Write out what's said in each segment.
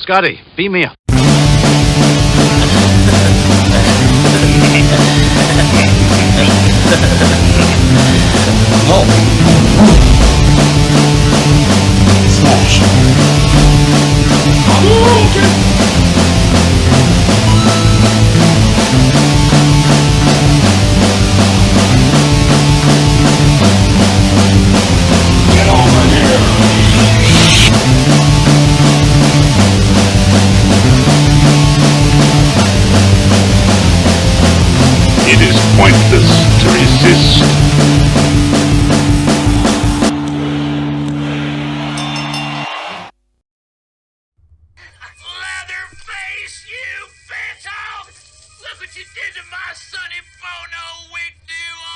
Scotty, beam me up. Oh. Smash. Get over here. It is pointless to resist. Leatherface, you phantom! Look what you did to my Sonny Bono wig duo!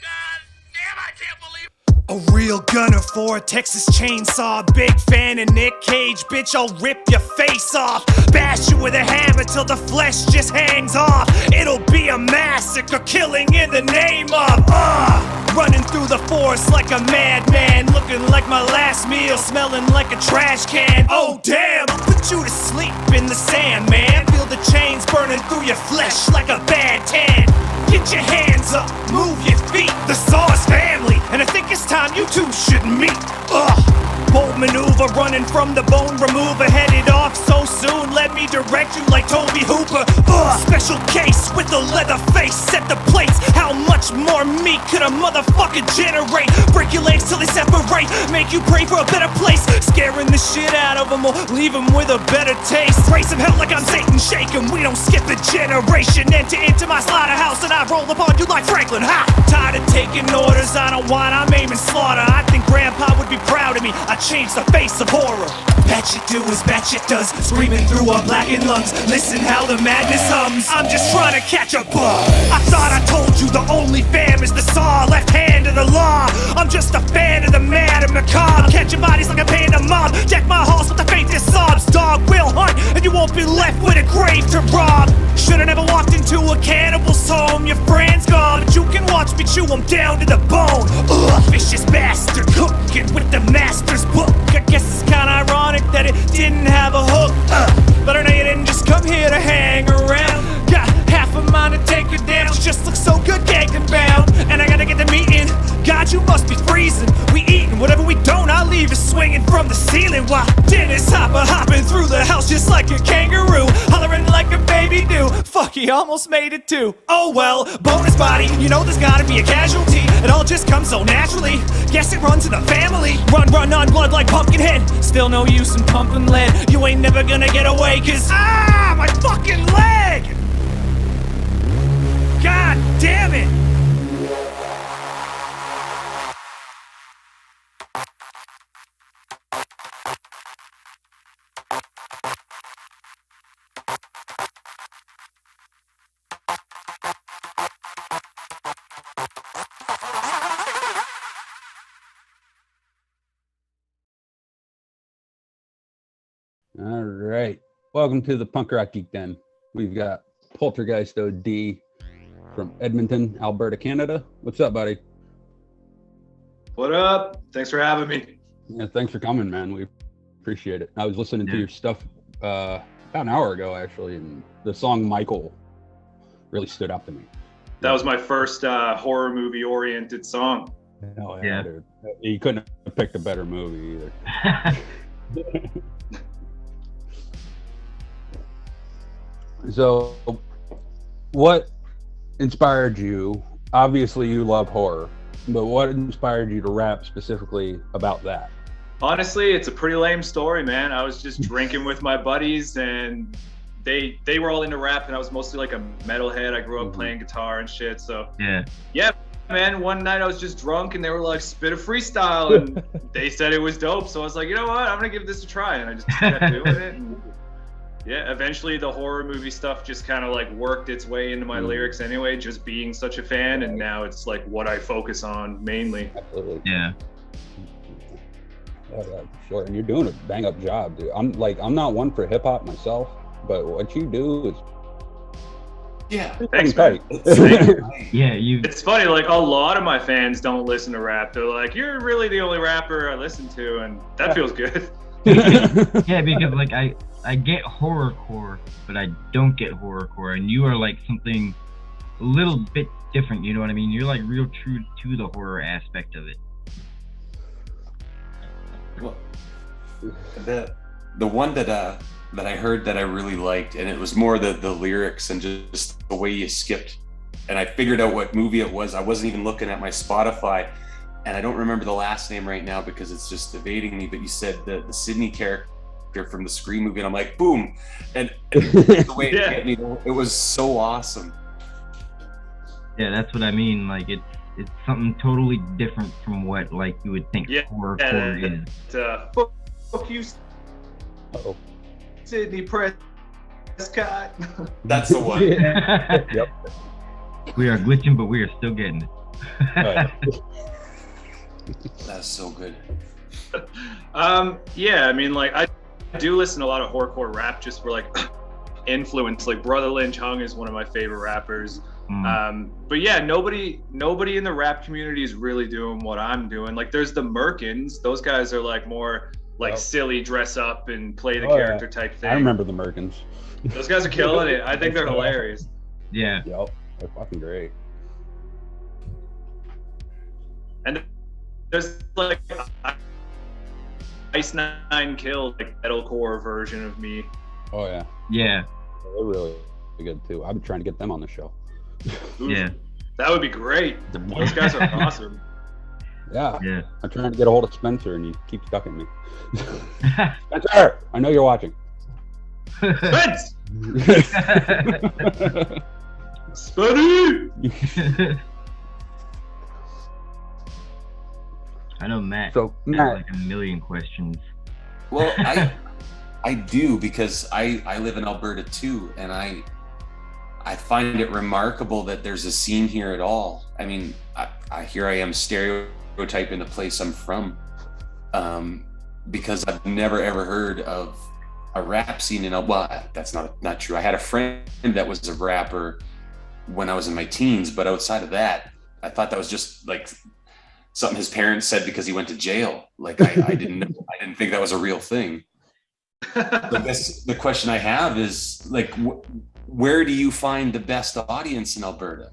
God damn, I can't believe A real gunner for a Texas chainsaw. Big fan of Nick Cage, bitch, I'll rip your face off. Bash you with a hammer till the flesh just hangs off. It'll be a massacre, killing in the name of running through the forest like a madman, looking like my last meal, smelling like a trash can. Oh damn, I'll put you to sleep in the sand, man. Feel the chains burning through your flesh like a bad tan. Get your hands up, move your feet. The Saw's family, and I think it's time you two should meet. Bold maneuver, running from the bone remover, headed off so soon. Let me direct you like Toby Hooper. Special case with the leather face, set the plates. How much more meat could a motherfucker generate? Break your legs till they separate, make you pray for a better place. Scaring the shit out of them or leave them with a better taste. Raise them hell like I'm Satan, shake 'em. We don't skip a generation. Enter into my slaughterhouse and I roll upon you like Franklin. Ha! Tired of taking orders, I don't want, I'm aiming slaughter. I think Grandpa would be proud of me. I changed the face of horror. Batshit do as batshit does, screaming through our blackened lungs. Listen how the madness hums. I'm just trying to catch a buzz. I thought I told you the only fam is the Saw, left hand of the law. I'm just a fan of the mad and macabre. Catching bodies like a panda mob. Deck my halls with the faintest sobs. Dog will hunt, and you won't be left with a grave to rob. Should've never walked into a cannibal's home. Your friend's gone, but you can watch me chew them down to the bone. Vicious bastard cooking with the master's book. I guess it's kinda ironic that it didn't have a hook. But I know you didn't just come here to hang around. Got half a mind to take you down. Just looks so good gagged and bound. And I gotta get the meeting. God, you must be freezing. We eating whatever we don't, I leave you swinging from the ceiling. While Dennis Hopper hopping through the house just like a kangaroo, hollering like a baby do. Fuck, he almost made it too. Oh well, bonus body, you know there's gotta be a casualty. It all just comes so naturally. Guess it runs in the family. Run on blood like Pumpkinhead. Still no use in pumping lead. You ain't never gonna get away, cause my fucking leg! God damn it! All right. Welcome to the Punk Rock Geek Den. We've got Poltergeist OD from Edmonton, Alberta, Canada. What's up, buddy? What up? Thanks for having me. Yeah, thanks for coming, man. We appreciate it. I was listening to your stuff about an hour ago, actually, and the song Michael really stood out to me. That was my first horror movie-oriented song. Hell yeah, dude. You couldn't have picked a better movie either. So, what inspired you? Obviously, you love horror, but what inspired you to rap specifically about that? Honestly, it's a pretty lame story, man. I was just drinking with my buddies, and they were all into rap, and I was mostly like a metalhead. I grew up playing guitar and shit, so yeah, man. One night I was just drunk, and they were like, "Spit a freestyle," and they said it was dope. So I was like, you know what? I'm gonna give this a try, and I just kept doing it. And yeah, eventually the horror movie stuff just kind of like worked its way into my lyrics anyway, just being such a fan, and now it's like what I focus on mainly. Absolutely. Yeah. Yeah, sure. And you're doing a bang up job, dude. I'm not one for hip hop myself, but what you do is Thanks, man. Yeah, you. It's funny, like a lot of my fans don't listen to rap. They're like, "You're really the only rapper I listen to," and that feels good. Yeah, because like I get horrorcore, but I don't get horrorcore, and you are like something a little bit different. You know what I mean? You're like real true to the horror aspect of it. Well, the one that I heard that I really liked, and it was more the lyrics and just the way you skipped. And I figured out what movie it was. I wasn't even looking at my Spotify, and I don't remember the last name right now because it's just evading me. But you said the Sydney character from the Scream movie, and I'm like, boom! And the way it hit me, it was so awesome. Yeah, that's what I mean. Like it's something totally different from what like you would think horrorcore is. Fuck you, Uh-oh. Sydney Prescott. That's the one. Yep. We are glitching, but we are still getting it. That's so good. Yeah, I mean, like I do listen to a lot of horrorcore rap just for like influence. Like Brother Lynch Hung is one of my favorite rappers. But yeah, nobody in the rap community is really doing what I'm doing. Like there's the Merkins. Those guys are like more like silly, dress up and play the character type thing. I remember the Merkins. Those guys are killing it. I think they're hilarious. Yeah. Yep. They're fucking great. And there's like Ice Nine Kill, like metalcore version of me. Oh yeah. Yeah. They're really good too. I've been trying to get them on the show. Yeah. That would be great. Those guys are awesome. Yeah. Yeah. I'm trying to get a hold of Spencer and you keep ducking me. Spencer! I know you're watching. Spence! Spuddy! I know Matt So has Matt, like a million questions. Well, I do, because I live in Alberta too, and I find it remarkable that there's a scene here at all. I mean, I here I am stereotyping the place I'm from, because I've never ever heard of a rap scene in well, that's not true. I had a friend that was a rapper when I was in my teens, but outside of that, I thought that was just like something his parents said because he went to jail. Like I didn't think that was a real thing. I guess the question I have is like, where do you find the best audience in Alberta?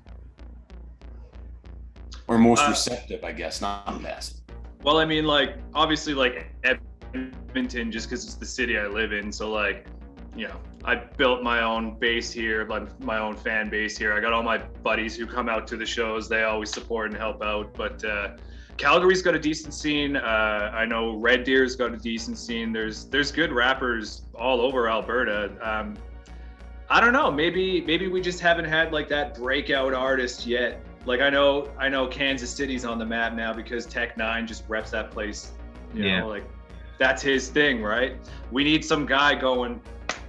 Or most receptive, I guess, not best. Well, I mean, like, obviously, like, Edmonton, just because it's the city I live in. So, like, you know, I built my own base here, my own fan base here. I got all my buddies who come out to the shows. They always support and help out. But Calgary's got a decent scene. I know Red Deer's got a decent scene. There's good rappers all over Alberta. I don't know. Maybe we just haven't had like that breakout artist yet. Like I know Kansas City's on the map now because Tech 9 just reps that place. You know, like that's his thing, right? We need some guy going,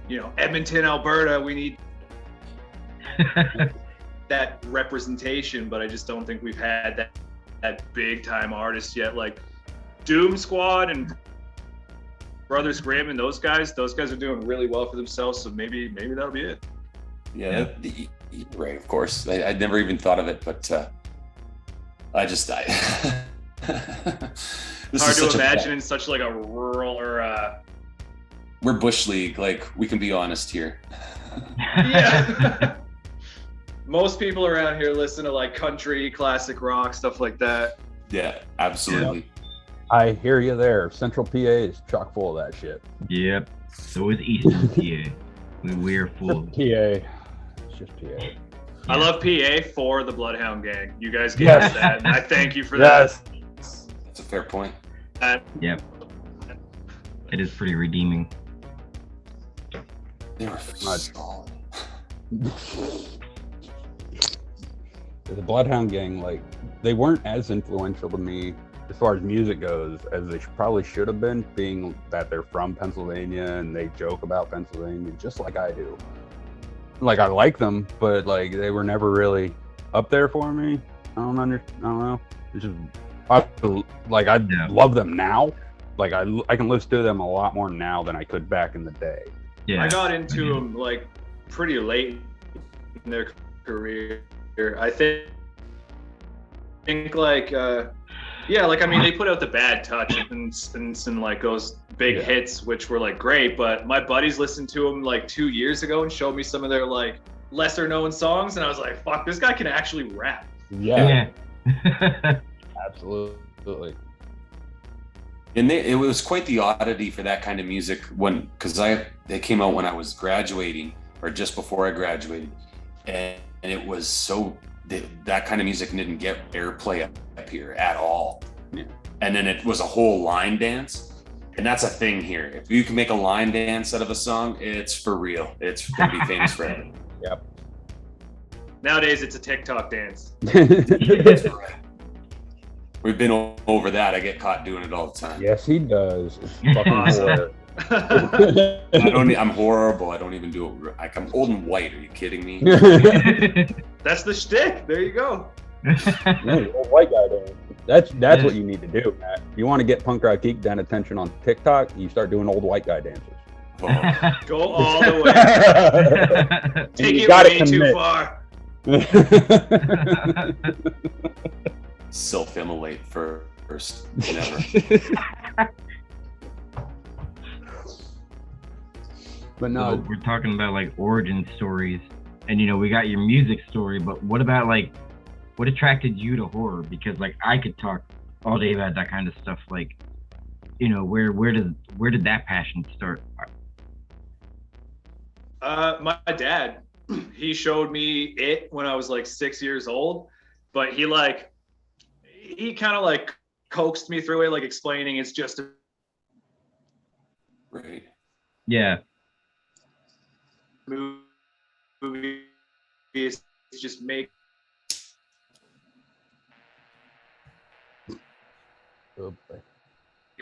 you know, Edmonton, Alberta. We need that representation, but I just don't think we've had that big time artist yet. Like Doom Squad and Brothers Grimm and those guys are doing really well for themselves. So maybe that'll be it. Yeah. Right, of course. I'd never even thought of it, but it's hard to imagine in such like a rural or we're Bush League, like we can be honest here. Yeah. Most people around here listen to like country, classic rock, stuff like that. Yeah, absolutely. I hear you there. Central PA is chock full of that shit. Yep. So is Eastern PA. We're full. PA. It's just PA. I love PA for the Bloodhound Gang. You guys gave us that, and I thank you for that. That's a fair point. Yep. It is pretty redeeming. They were solid. The Bloodhound Gang, like, they weren't as influential to me as far as music goes as they probably should have been, being that they're from Pennsylvania and they joke about Pennsylvania just like I do. Like, I like them, but like they were never really up there for me. I don't know. It's just I love them now. Like I can listen to them a lot more now than I could back in the day. Yeah. I got into them like pretty late in their career. I think like like I mean they put out the Bad Touch and like goes big hits, which were like great. But my buddies listened to them like 2 years ago and showed me some of their like lesser known songs, and I was like, "Fuck, this guy can actually rap." Yeah. Absolutely. And it was quite the oddity for that kind of music because they came out when I was graduating or just before I graduated, and it was so that kind of music didn't get airplay up here at all. Yeah. And then it was a whole line dance, and that's a thing here. If you can make a line dance out of a song, it's for real. It's gonna be famous forever. Yep. Nowadays, it's a TikTok dance. We've been over that. I get caught doing it all the time. Yes, he does. It's fucking horror. I'm horrible. I don't even do it. Like, I'm old and white. Are you kidding me? That's the shtick. There you go. Yeah, old white guy dance. That's what you need to do, Matt. If you want to get Punk Rock Geek down attention on TikTok, you start doing old white guy dances. Oh. Go all the way. Take it way too far. Self-immolate first. Never. But no, so we're talking about like origin stories, and we got your music story, but what about like what attracted you to horror? Because like I could talk all day about that kind of stuff. Like, where did that passion start? My dad, he showed me it when I was like 6 years old, but he kind of like coaxed me through it, like explaining it's just a Right. Yeah. movie. It's just make. oh,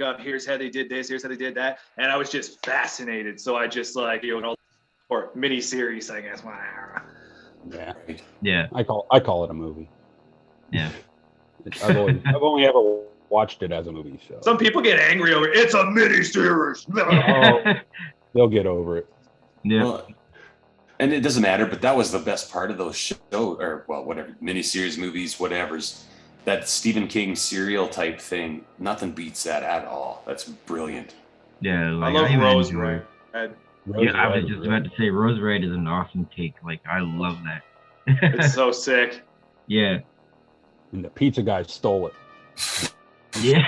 Up, here's how they did this, here's how they did that, and I was just fascinated. So I just like or mini series, I guess. yeah, Yeah. I call it a movie. Yeah. I've only ever watched it as a movie. So Some people get angry over it's a mini series. they'll get over it. Yeah. Well, and it doesn't matter, but that was the best part of those shows, or whatever, miniseries, movies, whatever's. That Stephen King serial type thing, nothing beats that at all. That's brilliant. Yeah. I Like, love even Rose enjoy Red. it. Yeah, I was just about to say Rose Red is an awesome take. Like, I love that. It's so sick. Yeah. And the pizza guy stole it. Yeah.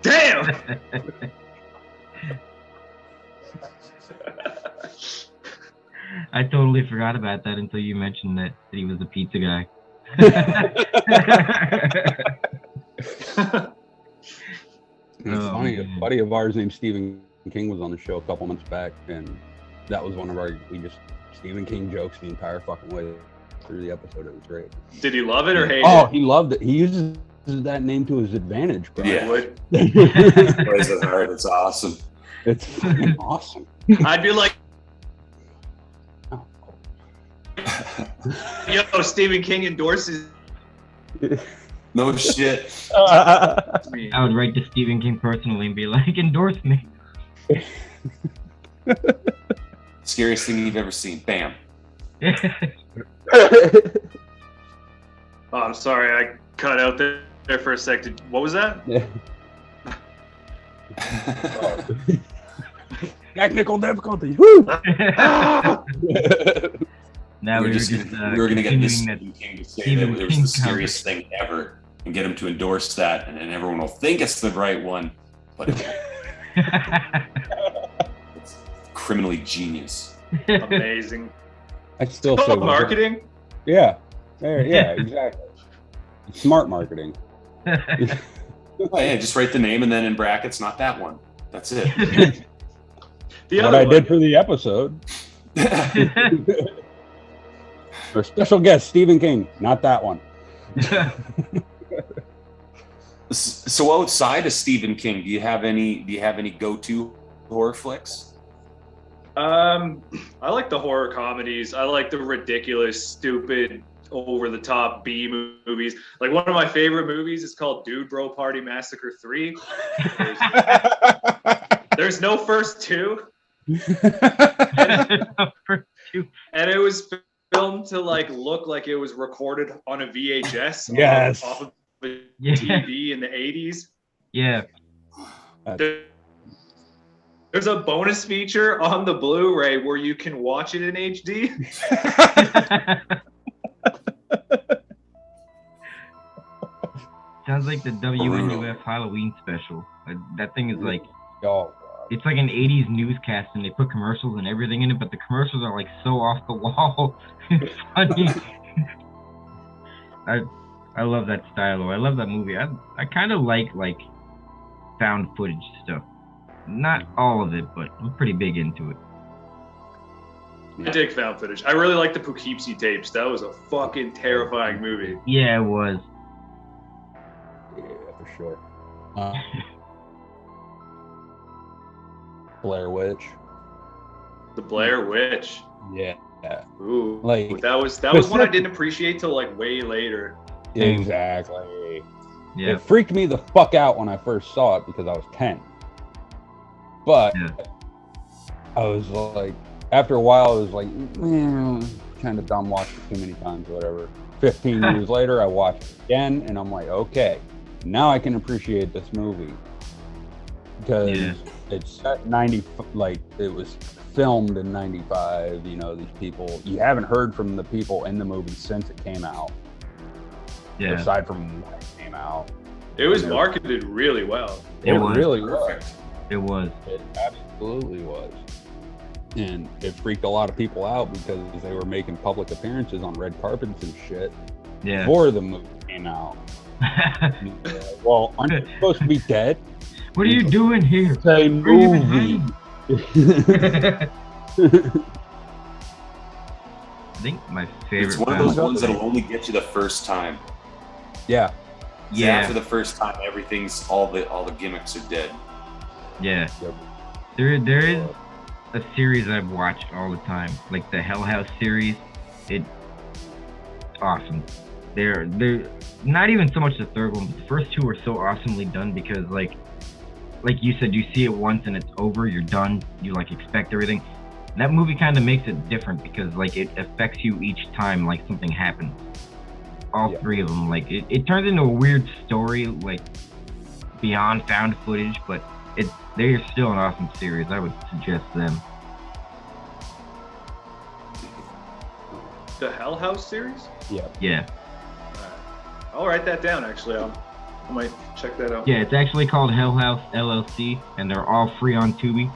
Damn. I totally forgot about that until you mentioned that he was a pizza guy. It's funny. A buddy of ours named Stephen King was on the show a couple months back, and that was one of our Stephen King jokes the entire fucking way through the episode. It was great. Did he love it or hate Oh, it? he loved it. He uses that name to his advantage, bro. Yeah. Would. Plays it hard. It's awesome. It's fucking awesome. I'd be like, yo, Stephen King endorses No shit. me. I would write to Stephen King personally and be like, endorse me. Scariest thing you've ever seen. Bam. Oh, I'm sorry, I cut out there for a second. What was that? Yeah. Technical difficulties. Woo! Now we we were gonna get this that Stephen King to say Stephen that it was King the scariest thing ever, and get him to endorse that, and then everyone will think it's the right one, but it's criminally genius. Amazing. I still say Marketing? Yeah. Yeah, exactly. It's smart marketing. Oh, yeah, just write the name and then in brackets, not that one. That's it. The What other I one. did for the episode. Our special guest, Stephen King. Not that one. So outside of Stephen King, do you have any go-to horror flicks? I like the horror comedies. I like the ridiculous, stupid, over-the-top B movies. Like one of my favorite movies is called Dude Bro Party Massacre 3. There's no first two. And it was filmed to like look like it was recorded on a VHS Yes. off of a Yeah. TV in the 80s. Yeah. There's a bonus feature on the Blu-ray where you can watch it in HD. Sounds like the WNUF Halloween special. That thing is like, Oh, it's like an 80s newscast, and they put commercials and everything in it, but the commercials are like so off the wall. It's funny. I love that style. I love that movie. I kind of like found footage stuff. Not all of it, but I'm pretty big into it. I dig found footage. I really like the Poughkeepsie tapes. That was a fucking terrifying movie. Yeah, it was. yeah, for sure. Blair Witch. The Blair Witch. Yeah. Ooh, Like, that was one I didn't appreciate till like way later. exactly. Yeah. It freaked me the fuck out when I first saw it because I was 10. But Yeah. I was like, after a while, I was like, kind of dumb, watched it too many times, whatever. 15 years later, I watched it again, and I'm like, okay, now I can appreciate this movie. Because it's set 90, like, it was filmed in 95, you know, these people, you haven't heard from the people in the movie since it came out. Yeah. Aside from when it came out. It was marketed really well. It was. really Perfect. was. It was. It absolutely was. And it freaked a lot of people out because they were making public appearances on red carpets and shit Yeah. before the movie came out. Well, aren't you supposed to be dead? What are you doing here? It's a movie. I think my favorite. It's one of those ones that'll only get you the first time. Yeah. Yeah. After the first time, everything's all the gimmicks are dead. Yeah. Yep. There is a series I've watched all the time, like the Hell House series. It's awesome. They're not even so much the third one, but the first two are so awesomely done because like you said, you see it once and it's over, you're done, you like expect everything. That movie kind of makes it different because like it affects you each time like something happens. All three of them, like it turns into a weird story like beyond found footage, but they're still an awesome series. I would suggest them. The Hell House series? Yeah. Yeah. I'll write that down, actually. I might check that out. Yeah, it's actually called Hell House LLC, and they're all free on Tubi.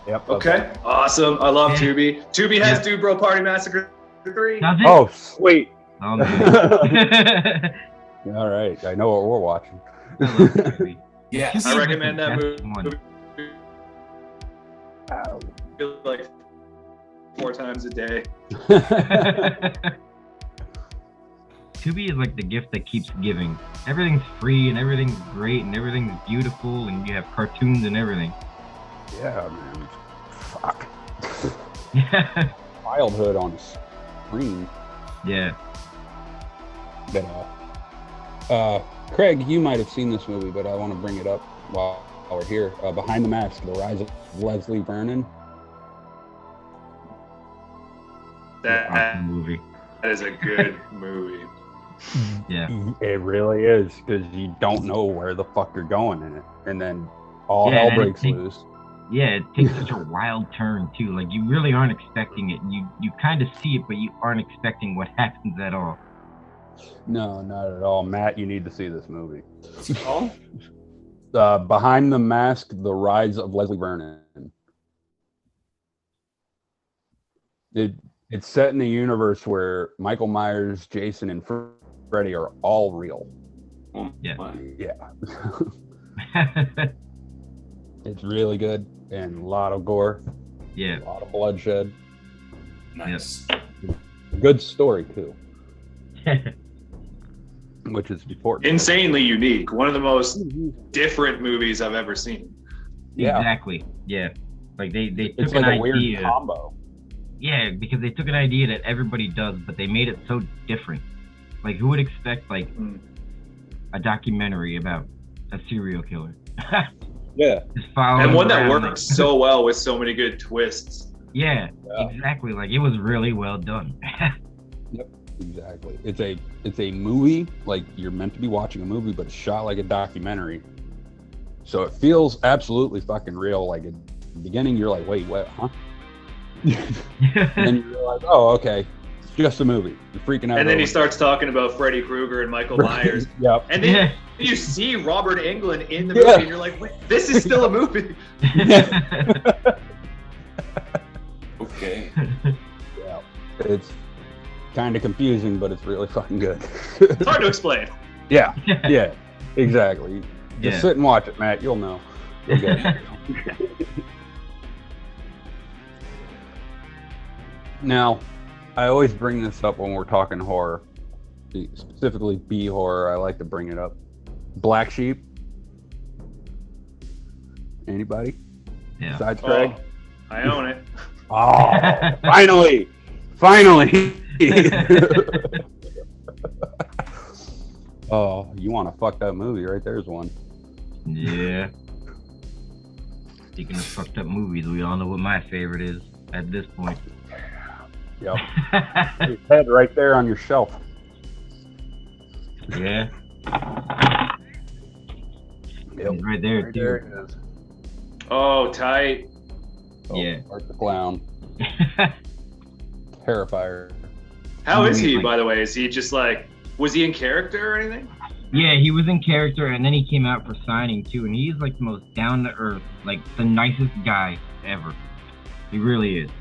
Yep. Okay. Awesome. I love Tubi. Tubi has Dude Bro Party Massacre 3. Does it? Oh, sweet. Oh, man. All right. I know what we're watching. I love Tubi. Yes. I recommend that Best movie. Ow. I feel like 4 times a day. Tubi is like the gift that keeps giving. Everything's free and everything's great and everything's beautiful and you have cartoons and everything. Yeah, man. Fuck. Yeah. Childhood on screen. Yeah. But, Craig, you might have seen this movie, but I want to bring it up while we're here. Behind the Mask, The Rise of Leslie Vernon. That movie. That is a good movie. Yeah. It really is, because you don't know where the fuck you're going in it. And then all Yeah, hell and breaks it takes- loose. Yeah, it takes such a wild turn too. Like you really aren't expecting it. You kind of see it, but you aren't expecting what happens at all. No, not at all. Matt, you need to see this movie. What's it called? Behind the Mask, The Rise of Leslie Vernon. It's set in a universe where Michael Myers, Jason, and Freddy are all real. Yeah. Yeah. It's really good and a lot of gore. Yeah. A lot of bloodshed. Nice. Good story, too. Which is important. Insanely unique. One of the most different movies I've ever seen. Yeah. Exactly. Yeah. Like they took It's an like a weird idea. combo. Yeah, because they took an idea that everybody does, but they made it so different. Like who would expect like a documentary about a serial killer? Yeah. Just following And one that around, works so well with so many good twists. Yeah, exactly. Like it was really well done. Yep, exactly. It's a movie, like you're meant to be watching a movie, but it's shot like a documentary. So it feels absolutely fucking real. Like at the beginning, you're like, wait, what? Huh? And then you realize, oh, okay, it's just a movie. You're freaking out. And then he starts talking about Freddy Krueger and Michael Myers. Yep. And then you see Robert Englund in the movie, and you're like, wait, this is still a movie. Okay. Yeah. It's kind of confusing, but it's really fucking good. It's hard to explain. Yeah. Yeah. Exactly. Just sit and watch it, Matt. You'll know. You'll get it. Now, I always bring this up when we're talking horror, specifically B horror. I like to bring it up. Black Sheep. Anybody? Yeah. Besides Craig? I own it. Oh, finally! Finally! Oh, you want to fuck that movie? Right there's one. Yeah. Speaking of fucked up movies, we all know what my favorite is at this point. Yep. His head right there on your shelf. Yeah. Yep. It's right there, Right too. there it is. Oh, tight. Oh, Yeah. Art the Clown. Terrifier. How is he, by the way? Is he just like, was he in character or anything? Yeah, he was in character, and then he came out for signing, too, and he's like the most down-to-earth, like the nicest guy ever. He really is.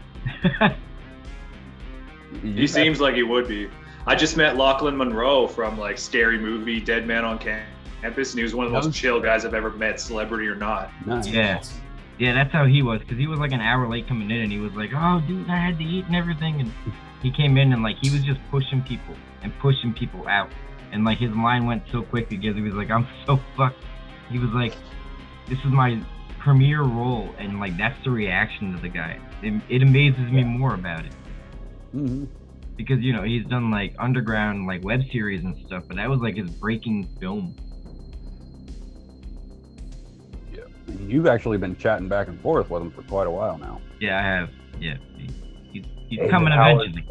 He seems like he would be. I just met Lachlan Monroe from like Scary Movie, Dead Man on Campus, and he was one of the most chill guys I've ever met, celebrity or not. Nice. Yeah. Yeah, that's how he was, because he was like an hour late coming in, and he was like, oh, dude, I had to eat and everything, and he came in, and like, he was just pushing people out, and like, his line went so quick because he was like, I'm so fucked. He was like, this is my premiere role, and like, that's the reaction to the guy. It amazes me more about it. Mm-hmm. Because, you know, he's done like underground like web series and stuff, but that was like his breaking film. Yeah. You've actually been chatting back and forth with him for quite a while now. Yeah, I have. Yeah. He's coming eventually.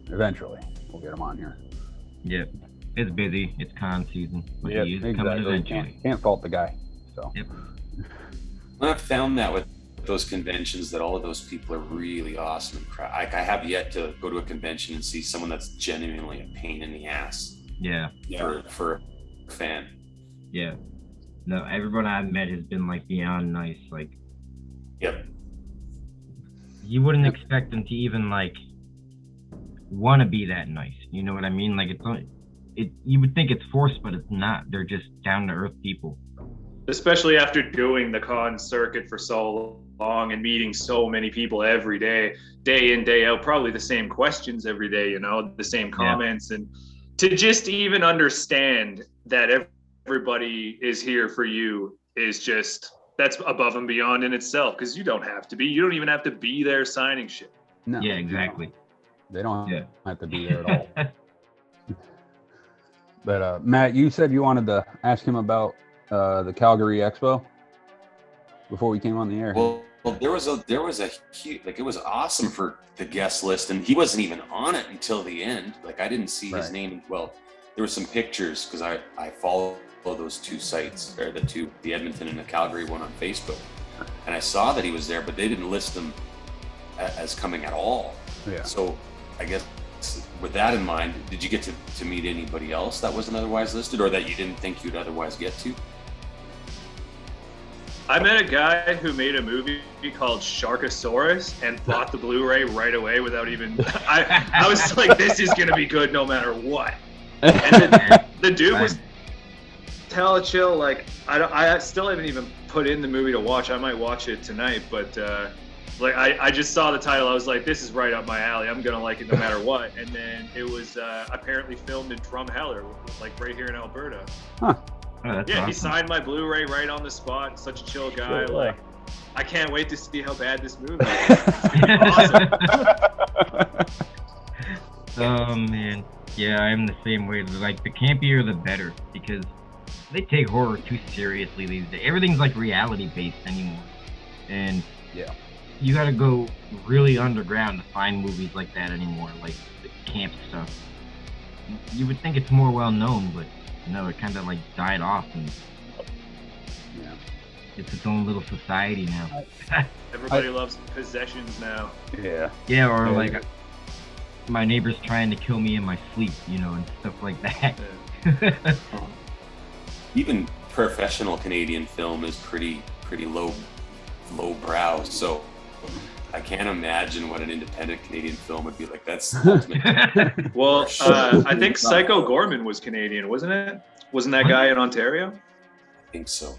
Eventually. We'll get him on here. Yeah. It's busy. It's con season. But Yeah, he is exactly. coming eventually. Can't fault the guy. So. Yep. I've found that with those conventions that all of those people are really awesome. I have yet to go to a convention and see someone that's genuinely a pain in the ass. Yeah. For a fan. Yeah. No, everyone I've met has been like beyond nice. Like, Yep. you wouldn't expect them to even like want to be that nice. You know what I mean? Like, you would think it's forced, but it's not. They're just down to earth people. Especially after doing the con circuit for so long and meeting so many people every day, day in, day out, probably the same questions every day, you know, the same comments. And to just even understand that everybody is here for you is just, that's above and beyond in itself, because you don't have to be. You don't even have to be there signing shit. No, Yeah, exactly. They don't have to be there at all. But Matt, you said you wanted to ask him about the Calgary Expo before we came on the air. Well, there was a huge, like, it was awesome for the guest list, and he wasn't even on it until the end. Like, I didn't see his name. Well, there were some pictures because I follow those two sites, or the Edmonton and the Calgary one on Facebook, and I saw that he was there, but they didn't list him as coming at all. Yeah. So I guess with that in mind, did you get to meet anybody else that wasn't otherwise listed, or that you didn't think you'd otherwise get to? I met a guy who made a movie called Sharkosaurus and bought the Blu-ray right away without even. I was like, this is gonna be good no matter what. And the dude was hella chill. Like, I still haven't even put in the movie to watch. I might watch it tonight, but like I just saw the title. I was like, this is right up my alley. I'm gonna like it no matter what. And then it was apparently filmed in Drumheller, like right here in Alberta. Huh. Oh, that's Yeah, awesome. he signed my Blu-ray right on the spot. Such a chill guy. Sure. Like, I can't wait to see how bad this movie is. It's awesome. Oh man, yeah, I'm the same way. Like, the campier the better, because they take horror too seriously these days. Everything's like reality based anymore, and you gotta go really underground to find movies like that anymore, like the camp stuff. You would think it's more well known, but no, it kind of like died off. And it's its own little society now. Everybody loves possessions now. Yeah. Yeah, or like my neighbor's trying to kill me in my sleep, and stuff like that. Even professional Canadian film is pretty low brow. So I can't imagine what an independent Canadian film would be like. That's the ultimate. Well, I think Psycho Gorman was Canadian, wasn't it? Wasn't that guy in Ontario? I think so.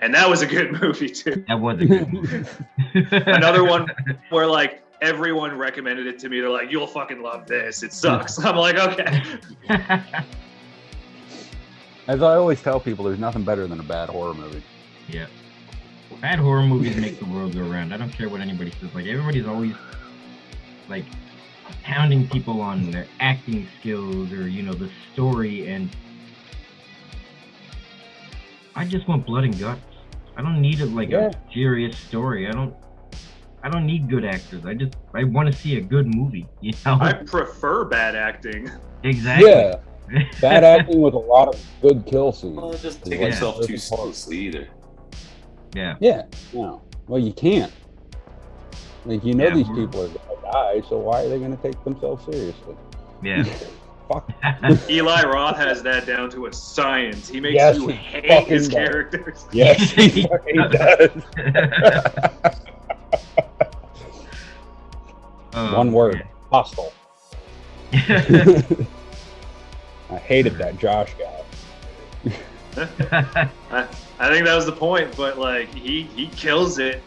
And that was a good movie too. That was a good movie. Another one where like everyone recommended it to me. They're like, "You'll fucking love this. It sucks." I'm like, "Okay." As I always tell people, there's nothing better than a bad horror movie. Yeah. Bad horror movies make the world go round. I don't care what anybody says. Like, everybody's always like pounding people on their acting skills or the story, and I just want blood and guts. I don't need a serious story. I don't need good actors. I want to see a good movie. I prefer bad acting. Exactly. Yeah. Bad acting with a lot of good kill scenes. Well, just take yourself too seriously either. Yeah. Yeah. No. Well, you can't. Like, these people are gonna die, so why are they gonna take themselves seriously? Yeah. Fuck. Eli Roth has that down to a science. He makes you hate his characters. Yes, he fucking does. One word: hostile. I hated that Josh guy. I think that was the point, but like he kills it.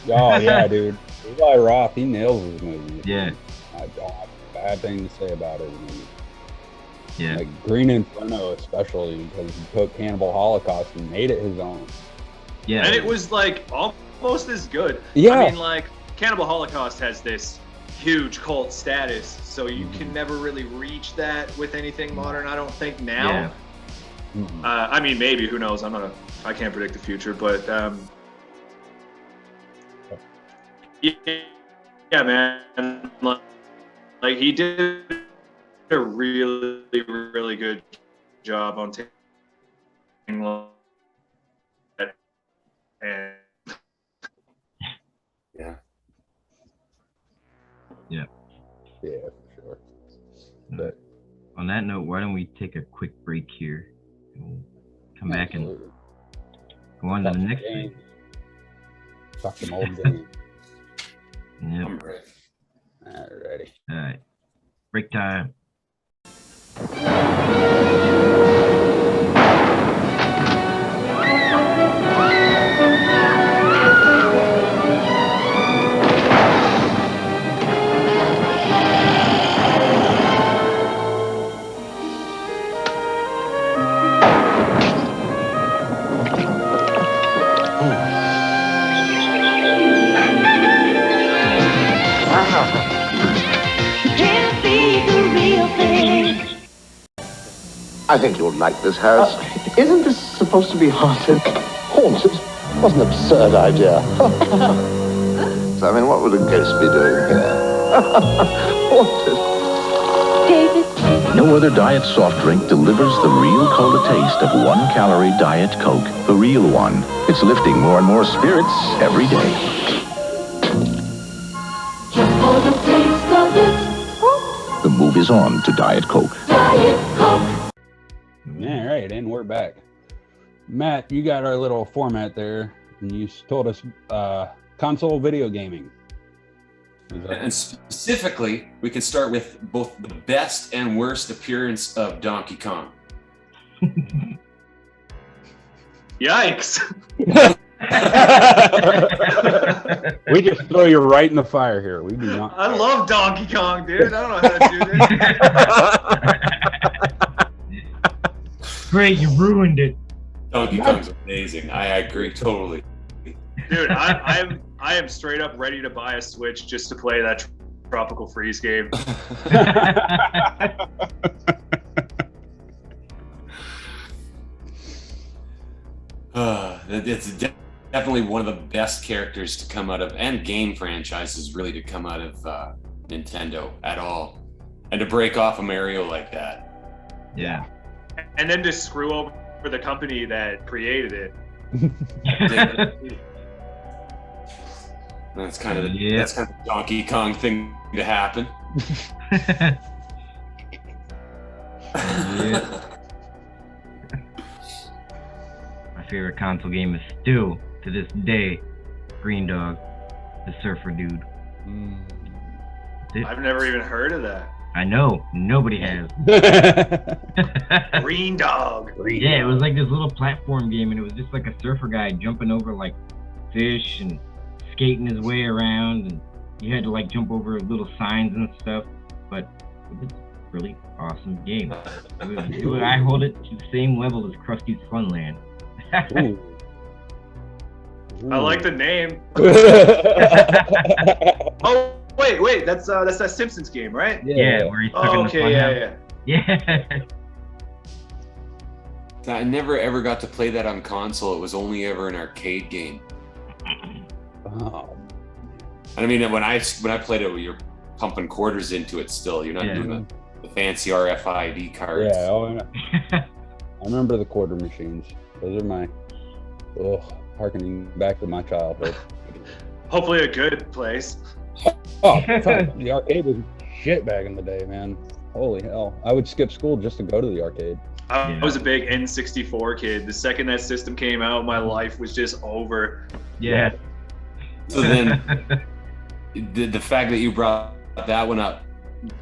Oh yeah, dude. Eli Roth, he nails his movies. Yeah. I don't have a bad thing to say about his movies. Yeah. Like Green Inferno, especially because he took Cannibal Holocaust and made it his own. Yeah. And it was like almost as good. Yeah. I mean, like Cannibal Holocaust has this huge cult status, so you can never really reach that with anything modern. I don't think now. Yeah. I mean, maybe, who knows? I can't predict the future, but yeah, man. Like he did a really, really good job on taking that. And yeah. Yeah. Yeah, for sure. But on that note, why don't we take a quick break here? We'll come back and go on to the next thing. Fuck them old games. Yep. I'm ready. Alrighty. All right. Break time. I think you'll like this house. Isn't this supposed to be haunted? Haunted? What an absurd idea. So, I mean, what would a ghost be doing here? Haunted. David. No other diet soft drink delivers the real cola taste of 1 calorie Diet Coke. The real one. It's lifting more and more spirits every day. Just for the taste of it. The move is on to Diet Coke. Diet Coke. All right, and we're back. Matt, you got our little format there, and you told us console video gaming. And specifically, we can start with both the best and worst appearance of Donkey Kong. Yikes! We just throw you right in the fire here. We do not. I love Donkey Kong, dude. I don't know how to do this. Great, you ruined it. Donkey Kong's amazing. I agree totally. Dude, I am straight up ready to buy a Switch just to play that Tropical Freeze game. It's definitely one of the best characters to come out of, and game franchises really to come out of Nintendo at all. And to break off a Mario like that. Yeah. And then to screw over the company that created it. That's kind of the Donkey Kong thing to happen. My favorite console game is still, to this day, Green Dog, the surfer dude. I've never even heard of that. I know, nobody has. Green Dog. Yeah, it was like this little platform game, and it was just like a surfer guy jumping over like fish and skating his way around, and you had to like jump over little signs and stuff. But it was a really awesome game. I hold it to the same level as Krusty's Funland. I like the name. Oh wait, that's that Simpsons game, right? Yeah, where he's stuck in the funhouse. Yeah. I never ever got to play that on console. It was only ever an arcade game. Oh. I mean, when I played it, you're pumping quarters into it. Still, you're not doing the fancy RFID cards. Yeah, I remember the quarter machines. Those are my harkening back to my childhood. Hopefully, a good place. Oh, the arcade was shit back in the day, man. Holy hell! I would skip school just to go to the arcade. I was a big N64 kid. The second that system came out, my life was just over. Yeah. So then, the fact that you brought that one up,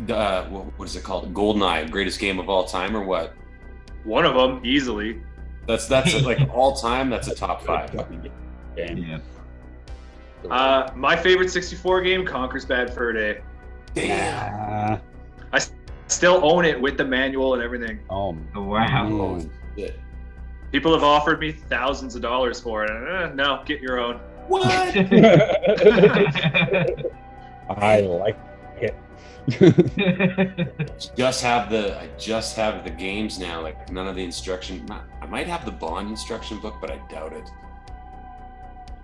what is it called? GoldenEye, greatest game of all time, or what? One of them, easily. That's like all time. That's a top 5 game. Yeah. My favorite 64 game, Conker's Bad Fur Day. Damn. I still own it with the manual and everything. Oh wow. People have offered me thousands of dollars for it. No, get your own. What? I like it. I just have the games now. Like none of the instruction. I might have the Bond instruction book, but I doubt it.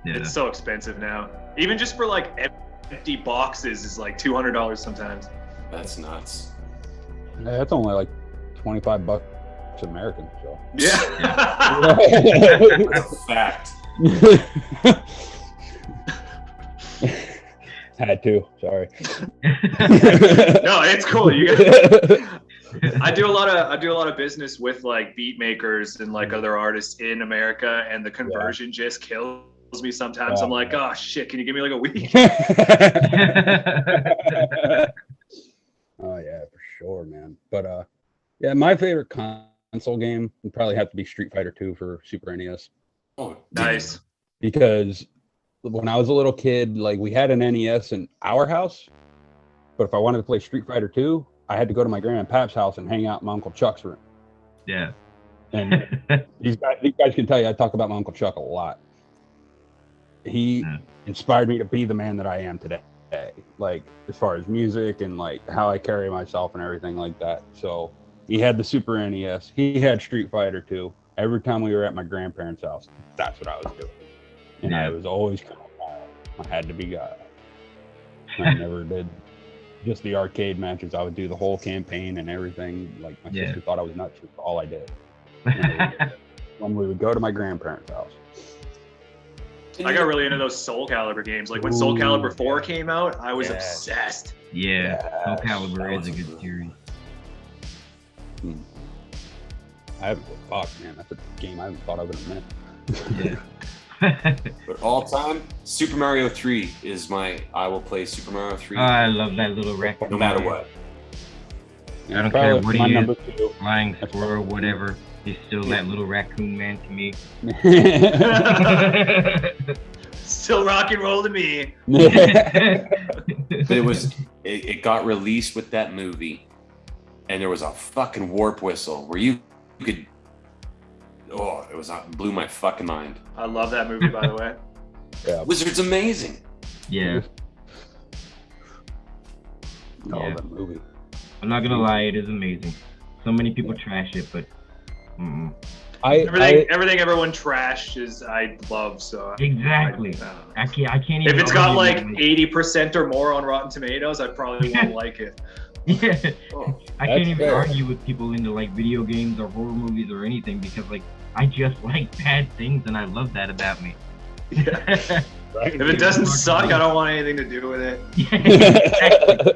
Yeah. It's so expensive now. Even just for like empty boxes is like $200 sometimes. That's nuts. Yeah, that's only like $25 American. So. Yeah. That's a fact. Had to. Sorry. No, it's cool. I do a lot of business with like beat makers and like other artists in America, and the conversion just kills me sometimes. I'm like, oh shit, can you give me like a week? Oh yeah, for sure, man. But yeah, my favorite console game would probably have to be Street Fighter 2 for Super NES. Oh, nice. Because when I was a little kid, like we had an NES in our house, but if I wanted to play Street Fighter 2, I had to go to my grandpa's house and hang out in my Uncle Chuck's room. Yeah. And these guys can tell you I talk about my Uncle Chuck a lot. He inspired me to be the man that I am today, like as far as music and like how I carry myself and everything like that. So he had the Super NES. He had Street Fighter 2. Every time we were at my grandparents' house, that's what I was doing. And I was always kind of wild. I had to be God. I never did just the arcade matches. I would do the whole campaign and everything. Like my sister thought I was nuts. That's all I did. When we would go to my grandparents' house. I got really into those Soul Calibur games. Like when Soul Calibur 4 came out, I was obsessed. Yeah, Soul Calibur is a good series. I haven't man. That's a game I haven't thought of in a minute. Yeah. But all time, Super Mario 3 is I will play Super Mario 3. I love that little raccoon. No matter what. I don't care what he is, flying squirrel, whatever. He's still that little raccoon man to me. Still rock and roll to me. It got released with that movie, and there was a fucking warp whistle where you could. Oh, it blew my fucking mind. I love that movie, by the way. Yeah. Wizard's amazing. Yeah. That movie. I'm not gonna lie, it is amazing. So many people trash it, but everything everyone trashes, I love. So exactly. I can't even. If it's got like 80% or more on Rotten Tomatoes, I probably won't like it. Yeah. I can't even argue with people into like video games or horror movies or anything, because like I just like bad things, and I love that about me. Yeah. Right? If it doesn't suck, I don't want anything to do with it. Yeah, exactly.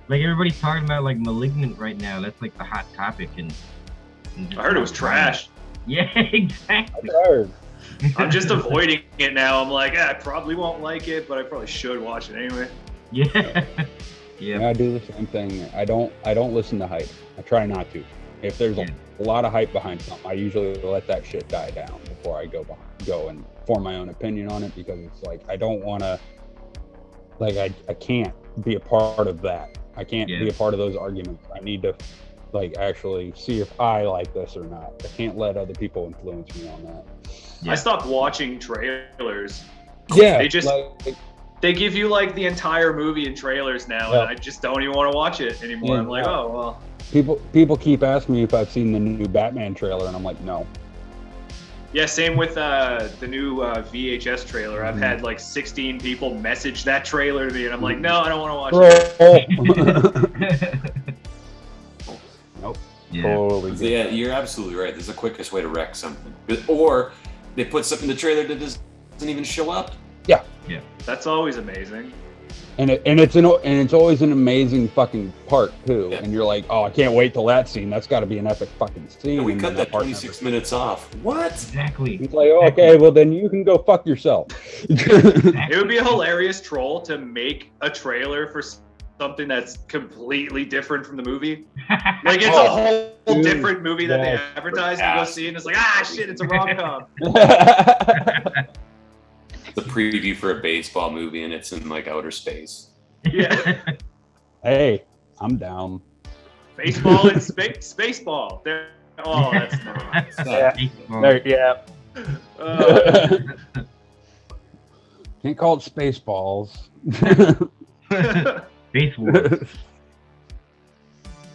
Like everybody's talking about like Malignant right now. That's like the hot topic, and I heard it was trash. Yeah, exactly. I'm just avoiding it now. I'm like, I probably won't like it, but I probably should watch it anyway. Yeah. Yeah, I do the same thing. I don't listen to hype. I try not to. If there's a lot of hype behind something, I usually let that shit die down before I go and form my own opinion on it, because it's like I don't want to, like I can't be a part of that. I can't be a part of those arguments. I need to like actually see if I like this or not. I can't let other people influence me on that. I stopped watching trailers. Yeah, they just they give you like the entire movie in trailers now, and I just don't even want to watch it anymore. I'm like, oh well. People keep asking me if I've seen the new Batman trailer, and I'm like, no. Yeah, same with the new VHS trailer. I've had like 16 people message that trailer to me, and I'm like, no, I don't want to watch it. Nope. Yeah. Totally. Yeah, you're absolutely right. There's the quickest way to wreck something. Or they put something in the trailer that doesn't even show up. Yeah. Yeah. That's always amazing. And it's always an amazing fucking part too. Yeah. And you're like, oh, I can't wait till that scene. That's got to be an epic fucking scene. Yeah, we cut that 26 minutes off. What? Exactly. It's like, okay, well then you can go fuck yourself. It would be a hilarious troll to make a trailer for something that's completely different from the movie. Like it's a whole different movie that they advertise. You go see it and it's like, shit, it's a rom-com. The preview for a baseball movie and it's in like outer space. Yeah. Hey, I'm down. Baseball and Spaceball. There. Oh, that's nice. Yeah. Can't call it Spaceballs. Space Wars.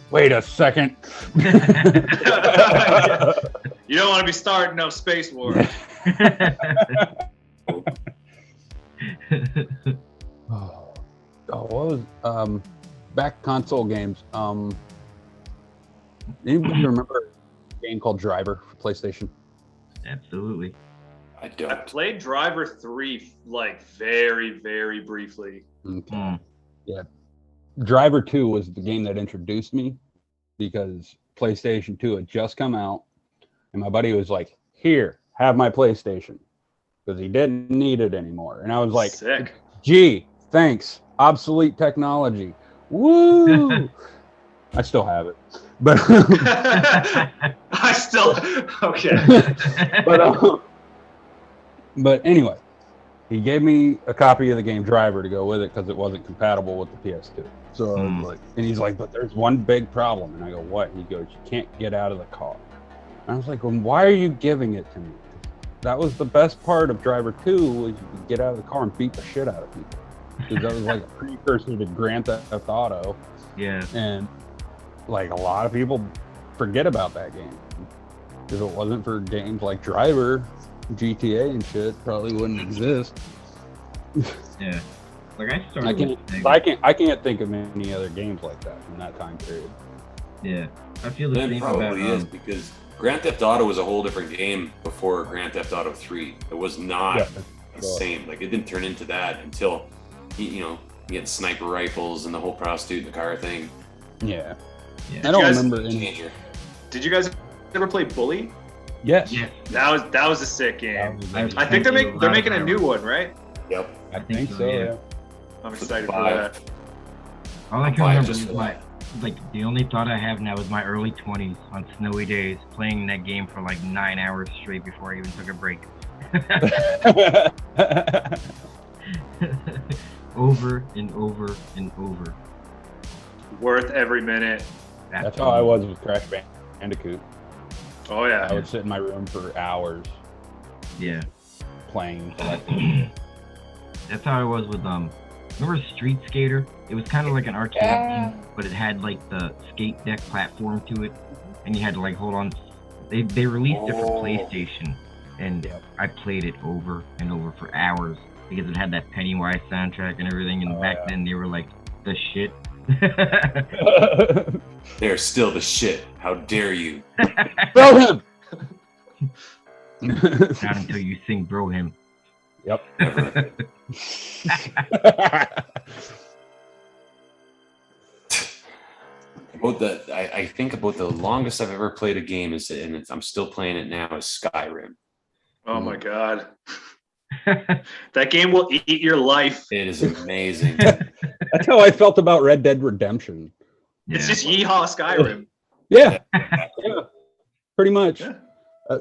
Wait a second. You don't want to be starting no Space Wars. What was back console games? Anybody remember a game called Driver for PlayStation? Absolutely. I don't. I played Driver 3 like very, very briefly. Okay. Yeah. Driver 2 was the game that introduced me, because PlayStation 2 had just come out and my buddy was like, here, have my PlayStation, because he didn't need it anymore. And I was like, sick. Gee, thanks. Obsolete technology. Woo! I still have it. But I still okay. But anyway, he gave me a copy of the game Driver to go with it because it wasn't compatible with the PS2. So I was like, and he's like, but there's one big problem. And I go, what? And he goes, you can't get out of the car. And I was like, well, why are you giving it to me? That was the best part of Driver 2, was you could get out of the car and beat the shit out of people. Because that was like a precursor to Grand Theft Auto. Yeah. And like a lot of people forget about that game. If it wasn't for games like Driver, GTA and shit probably wouldn't exist. Yeah. Like I started. I can't think of any other games like that from that time period. Yeah. I feel the same probably about is, because Grand Theft Auto was a whole different game before Grand Theft Auto 3. It was not the same. Like it didn't turn into that until you get sniper rifles and the whole prostitute in the car thing. Yeah. I don't remember any. Did you guys ever play Bully? Yes. Yeah. That was a sick game. I think they're making a new one, right? Yep. I think so. Yeah. I'm excited for that. All I can remember is the only thought I have now is my early 20s on snowy days, playing that game for like 9 hours straight before I even took a break. Over and over and over. Worth every minute. That's how I was with Crash Bandicoot. Oh yeah. I would sit in my room for hours. Yeah. Playing. That's how I was with remember Street Skater? It was kind of like an arcade game, but it had like the skate deck platform to it, and you had to like hold on. They released it for PlayStation, and I played it over and over for hours because it had that Pennywise soundtrack and everything. And back then they were like the shit. They're still the shit. How dare you? Throw him! Not until you sing Bro Hymn. Yep. I think about the longest I've ever played a game is, and I'm still playing it now, is Skyrim. Oh my God. That game will eat your life. It is amazing. That's how I felt about Red Dead Redemption. It's just yeehaw Skyrim. Yeah. Yeah. Pretty much. Yeah.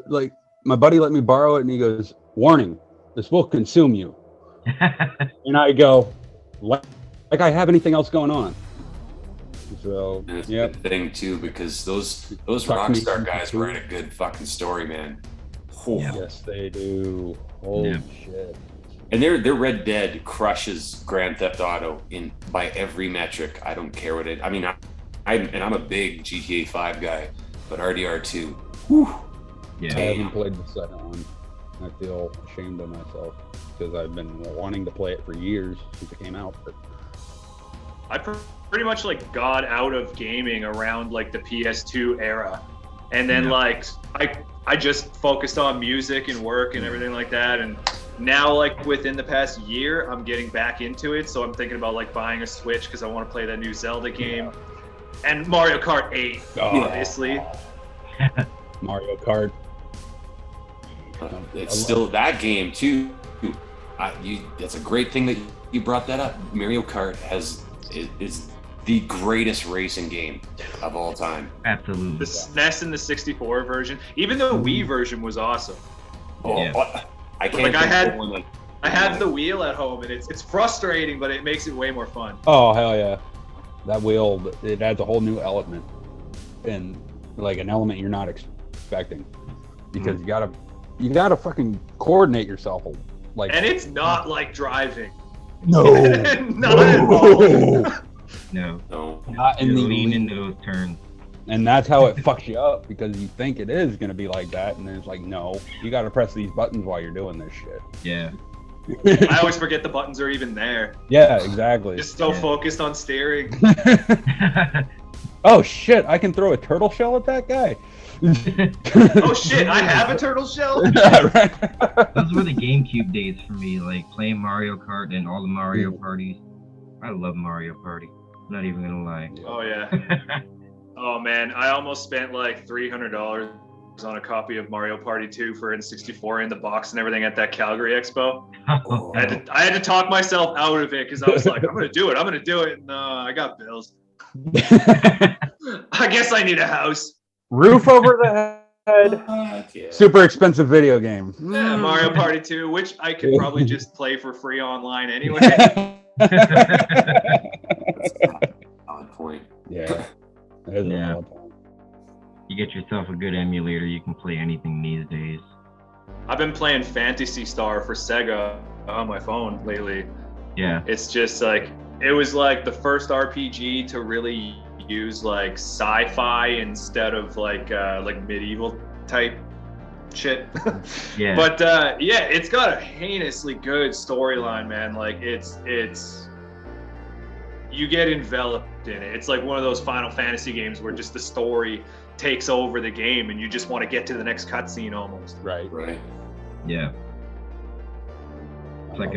Like, my buddy let me borrow it, and he goes, "Warning, this will consume you." And I go, like I have anything else going on. So, yeah, a good thing too, because those Rockstar guys write a good fucking story, man. Oh. Yes, they do. Holy shit! And their Red Dead crushes Grand Theft Auto by every metric. I don't care what it. I mean, I'm a big GTA 5 guy, but RDR2. Whew, yeah, I haven't played the second one. I feel ashamed of myself because I've been wanting to play it for years since it came out. But I pretty much like got out of gaming around like the PS2 era, and then like I just focused on music and work and everything like that. And now, like within the past year, I'm getting back into it. So I'm thinking about like buying a Switch because I want to play that new Zelda game and Mario Kart 8, obviously. Mario Kart. It's still that game too. That's a great thing that you brought that up. Mario Kart is the greatest racing game of all time. Absolutely. The SNES and the 64 version, even the Wii version was awesome. I can't. Like I have the wheel at home, and it's frustrating, but it makes it way more fun. Oh hell yeah! That wheel, it adds a whole new element, and like an element you're not expecting, because you gotta fucking coordinate yourself. Like, and it's not like driving. No, not at all. No, not in the lean into those turns. And that's how it fucks you up, because you think it is going to be like that, and then it's like, no, you got to press these buttons while you're doing this shit. Yeah. I always forget the buttons are even there. Yeah, exactly. Just so focused on steering. Oh shit, I can throw a turtle shell at that guy. Oh shit, I have a turtle shell? Those were the GameCube days for me, like playing Mario Kart and all the Mario parties. I love Mario Party. I'm not even gonna lie. Oh yeah. Oh man, I almost spent like $300 on a copy of Mario Party 2 for N64 in the box and everything at that Calgary Expo. Oh. I had to talk myf out of it because I was like, I'm gonna do it. No, I got bills. I guess I need a house. Roof over the head. Yeah. Super expensive video game. Yeah, Mario Party 2, which I could probably just play for free online anyway. On point. Yeah. Yeah. You get yourself a good emulator, you can play anything these days. I've been playing Phantasy Star for Sega on my phone lately. Yeah. It's just like, it was like the first RPG to really use like sci-fi instead of like medieval type shit. Yeah. But yeah, it's got a heinously good storyline, man. Like it's you get enveloped in it. It's like one of those Final Fantasy games where just the story takes over the game and you just want to get to the next cutscene almost. Right. Yeah. It's like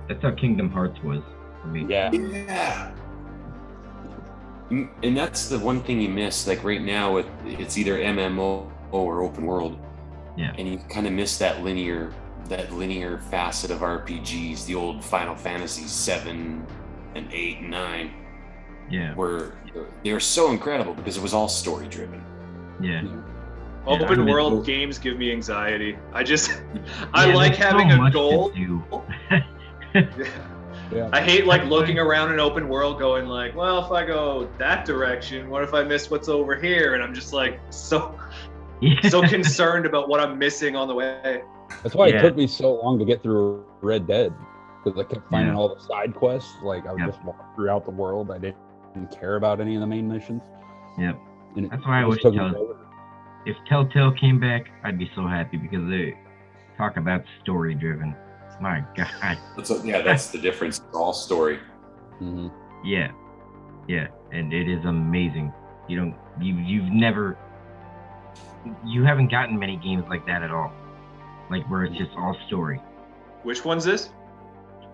that's how Kingdom Hearts was for me. Yeah. And that's the one thing you miss. Like right now, it's either MMO or open world. Yeah. And you kind of miss that linear facet of RPGs, the old Final Fantasy 7 and 8 and 9. Yeah. Where they were so incredible because it was all story driven. Yeah. Open world games give me anxiety. I like having a goal. Yeah. I hate like looking around an open world going like, well, if I go that direction, what if I miss what's over here? And I'm just like so concerned about what I'm missing on the way. That's why it took me so long to get through Red Dead, because I kept finding all the side quests. Like I would just walk throughout the world. I didn't care about any of the main missions. Yep. And that's why I always tell. If Telltale came back, I'd be so happy because they talk about story driven. My God. That's the difference. It's all story. Mm-hmm. Yeah, and it is amazing. You've never you haven't gotten many games like that at all, like where it's just all story. Which one's this?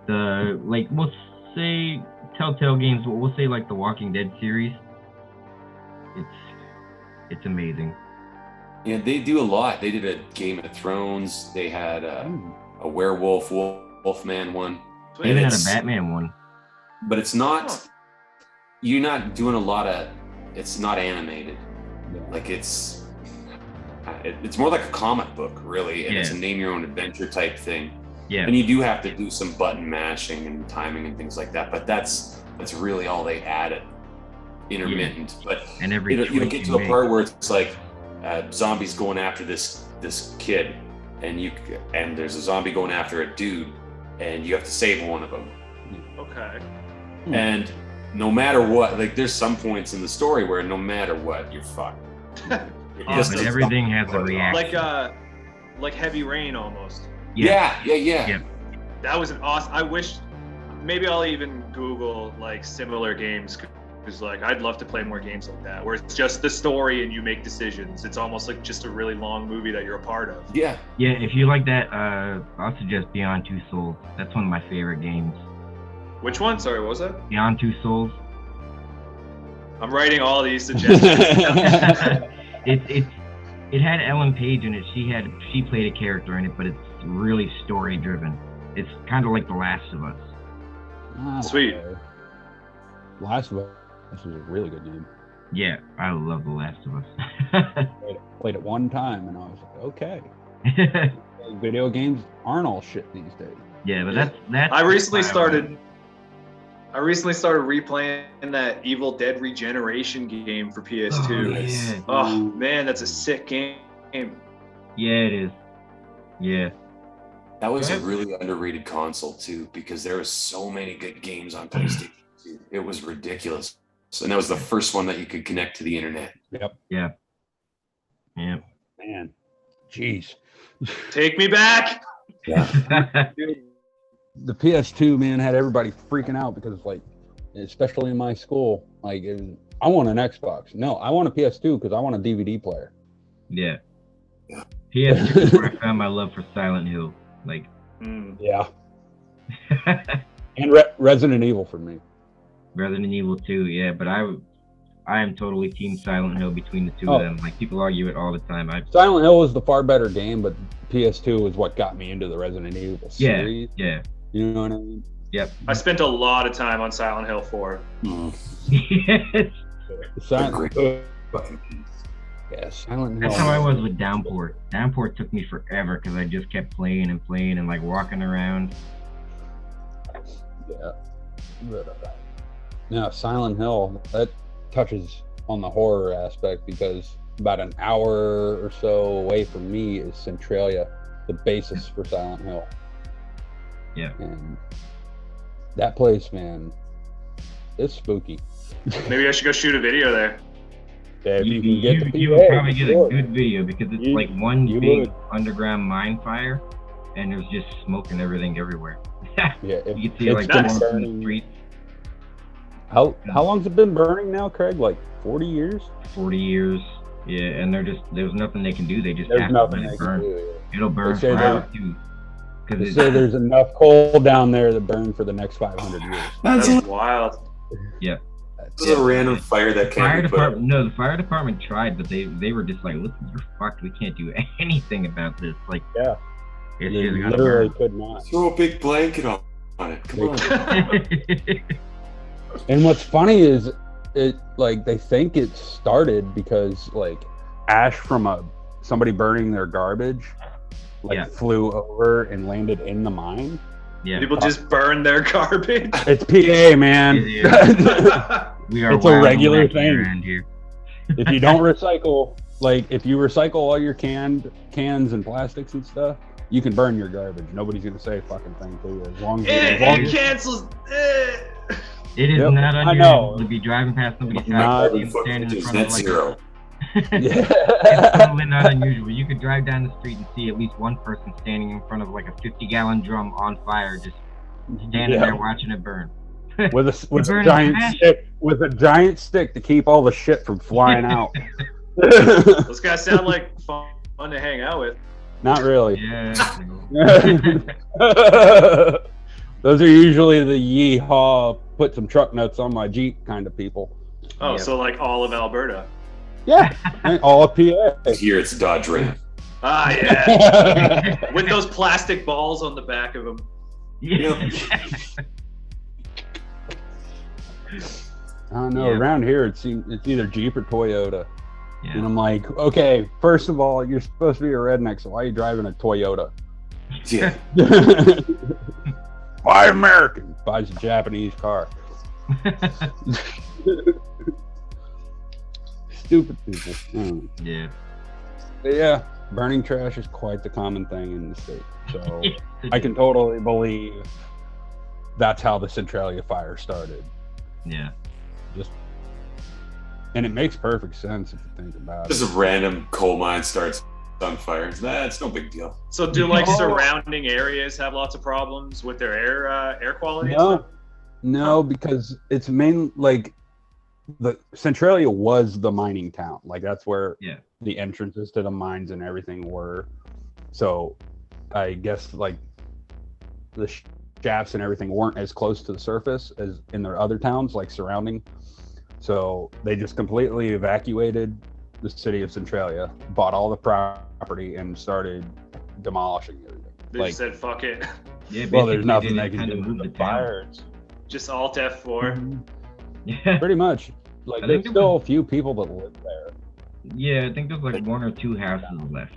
The like we'll say Telltale games, but we'll say like the Walking Dead series. It's amazing. Yeah, they do a lot. They did a Game of Thrones. They had a werewolf, Wolfman one. They even had a Batman one. But it's not. You're not doing a lot of. It's not animated. Like it's more like a comic book, really, and it's a name your own adventure type thing. Yeah. And you do have to do some button mashing and timing and things like that. But that's really all they added. Intermittent, but and every you get to a part where it's like zombies going after this kid, and there's a zombie going after a dude, and you have to save one of them. Okay. And no matter what, like there's some points in the story where no matter what, you're fucked. But everything has a reaction. Like Heavy Rain almost. Yeah. That was an awesome. I wish maybe I'll even Google like similar games. Because like I'd love to play more games like that, where it's just the story and you make decisions. It's almost like just a really long movie that you're a part of. Yeah. Yeah, if you like that, I'll suggest Beyond Two Souls. That's one of my favorite games. Which one? Sorry, what was that? Beyond Two Souls. I'm writing all these suggestions. It had Ellen Page in it. She played a character in it, but it's really story driven. It's kind of like The Last of Us. Oh, Sweet. Last of Us. This was a really good game. Yeah, I love The Last of Us. Played it one time and I was like, okay. Video games aren't all shit these days. Yeah, but that's I recently started replaying that Evil Dead Regeneration game for PS2. Oh man, that's a sick game. Yeah, it is. Yeah. That was a really underrated console too, because there were so many good games on PlayStation 2. It was ridiculous. And that was the first one that you could connect to the internet. Yep. Yeah. Man. Jeez. Take me back. Yeah. The PS2, man, had everybody freaking out because, like, especially in my school, like, I want an Xbox. No, I want a PS2 because I want a DVD player. Yeah. PS2 is where I found my love for Silent Hill. Like. Yeah. And Resident Evil for me. Resident Evil 2, yeah, but I am totally team Silent Hill between the two of them. Like people argue it all the time. Silent Hill was the far better game, but PS2 is what got me into the Resident Evil series. Yeah. You know what I mean? Yep. I spent a lot of time on Silent Hill 4. Yes. Silent Hill. Yeah, Silent Hill. That's how I was with Downport. Downport took me forever because I just kept playing and like walking around. Yeah. But, now, Silent Hill, that touches on the horror aspect because about an hour or so away from me is Centralia, the basis for Silent Hill. Yeah. And that place, man, it's spooky. Maybe I should go shoot a video there. Yeah, you would probably get a good video because it's like one big underground mine fire and there's just smoke and everything everywhere. Yeah, you can see like from the streets. How long's it been burning now, Craig? Like 40 years? 40 years. Yeah, and there's nothing they can do. They just there's have to let it burn. It'll burn forever too. They say there's enough coal down there to burn for the next 500 years. That's wild. Yeah. This is a random fire that can't be put out. No, the fire department tried, but they were just like, listen, you're fucked. We can't do anything about this. Like, yeah. It's they just literally could not. Throw a big blanket on it. Come on. And what's funny is they think it started because like ash from somebody burning their garbage flew over and landed in the mine. Yeah. People just burn their garbage. It's PA, man. We are it's a regular thing around here. If you don't recycle, like if you recycle all your cans and plastics and stuff, you can burn your garbage. Nobody's gonna say a fucking thing to you as long as it cancels. It is not unusual to be driving past somebody's house and standing in front of zero. It's totally not unusual. You could drive down the street and see at least one person standing in front of like a 50-gallon drum on fire, just standing there watching it burn. with a giant stick to keep all the shit from flying out. Those guys sound like fun to hang out with. Not really. Yeah. Those are usually the yeehaw, put some truck nuts on my Jeep kind of people. Oh, so like all of Alberta. Yeah, all of PA. Here it's Dodge Ram. Ah, yeah. With those plastic balls on the back of them. Yeah. I don't know. Yeah. Around here, it's either Jeep or Toyota. Yeah. And I'm like, okay, first of all, you're supposed to be a redneck, so why are you driving a Toyota? Yeah. Buy American. Buys a Japanese car. Stupid people. Yeah. But yeah, burning trash is quite the common thing in the state. So I can totally believe that's how the Centralia fire started. Yeah. And it makes perfect sense if you think about Just it. a random coal mine starts on fire. That's no big deal. So do like surrounding areas have lots of problems with their air quality? and No, stuff? no, because it's the Centralia was the mining town. Like that's where the entrances to the mines and everything were. So I guess like the shafts and everything weren't as close to the surface as in their other towns, like surrounding. So they just completely evacuated the city of Centralia, bought all the property, and started demolishing everything. They just said, fuck it. Yeah, Well, there's basically, nothing they can kind of do moved with the the town. fires. Just Alt F4. Yeah. Pretty much. Like I there's think it still a few people that live there. Yeah, I think there's like 1 or 2 houses left.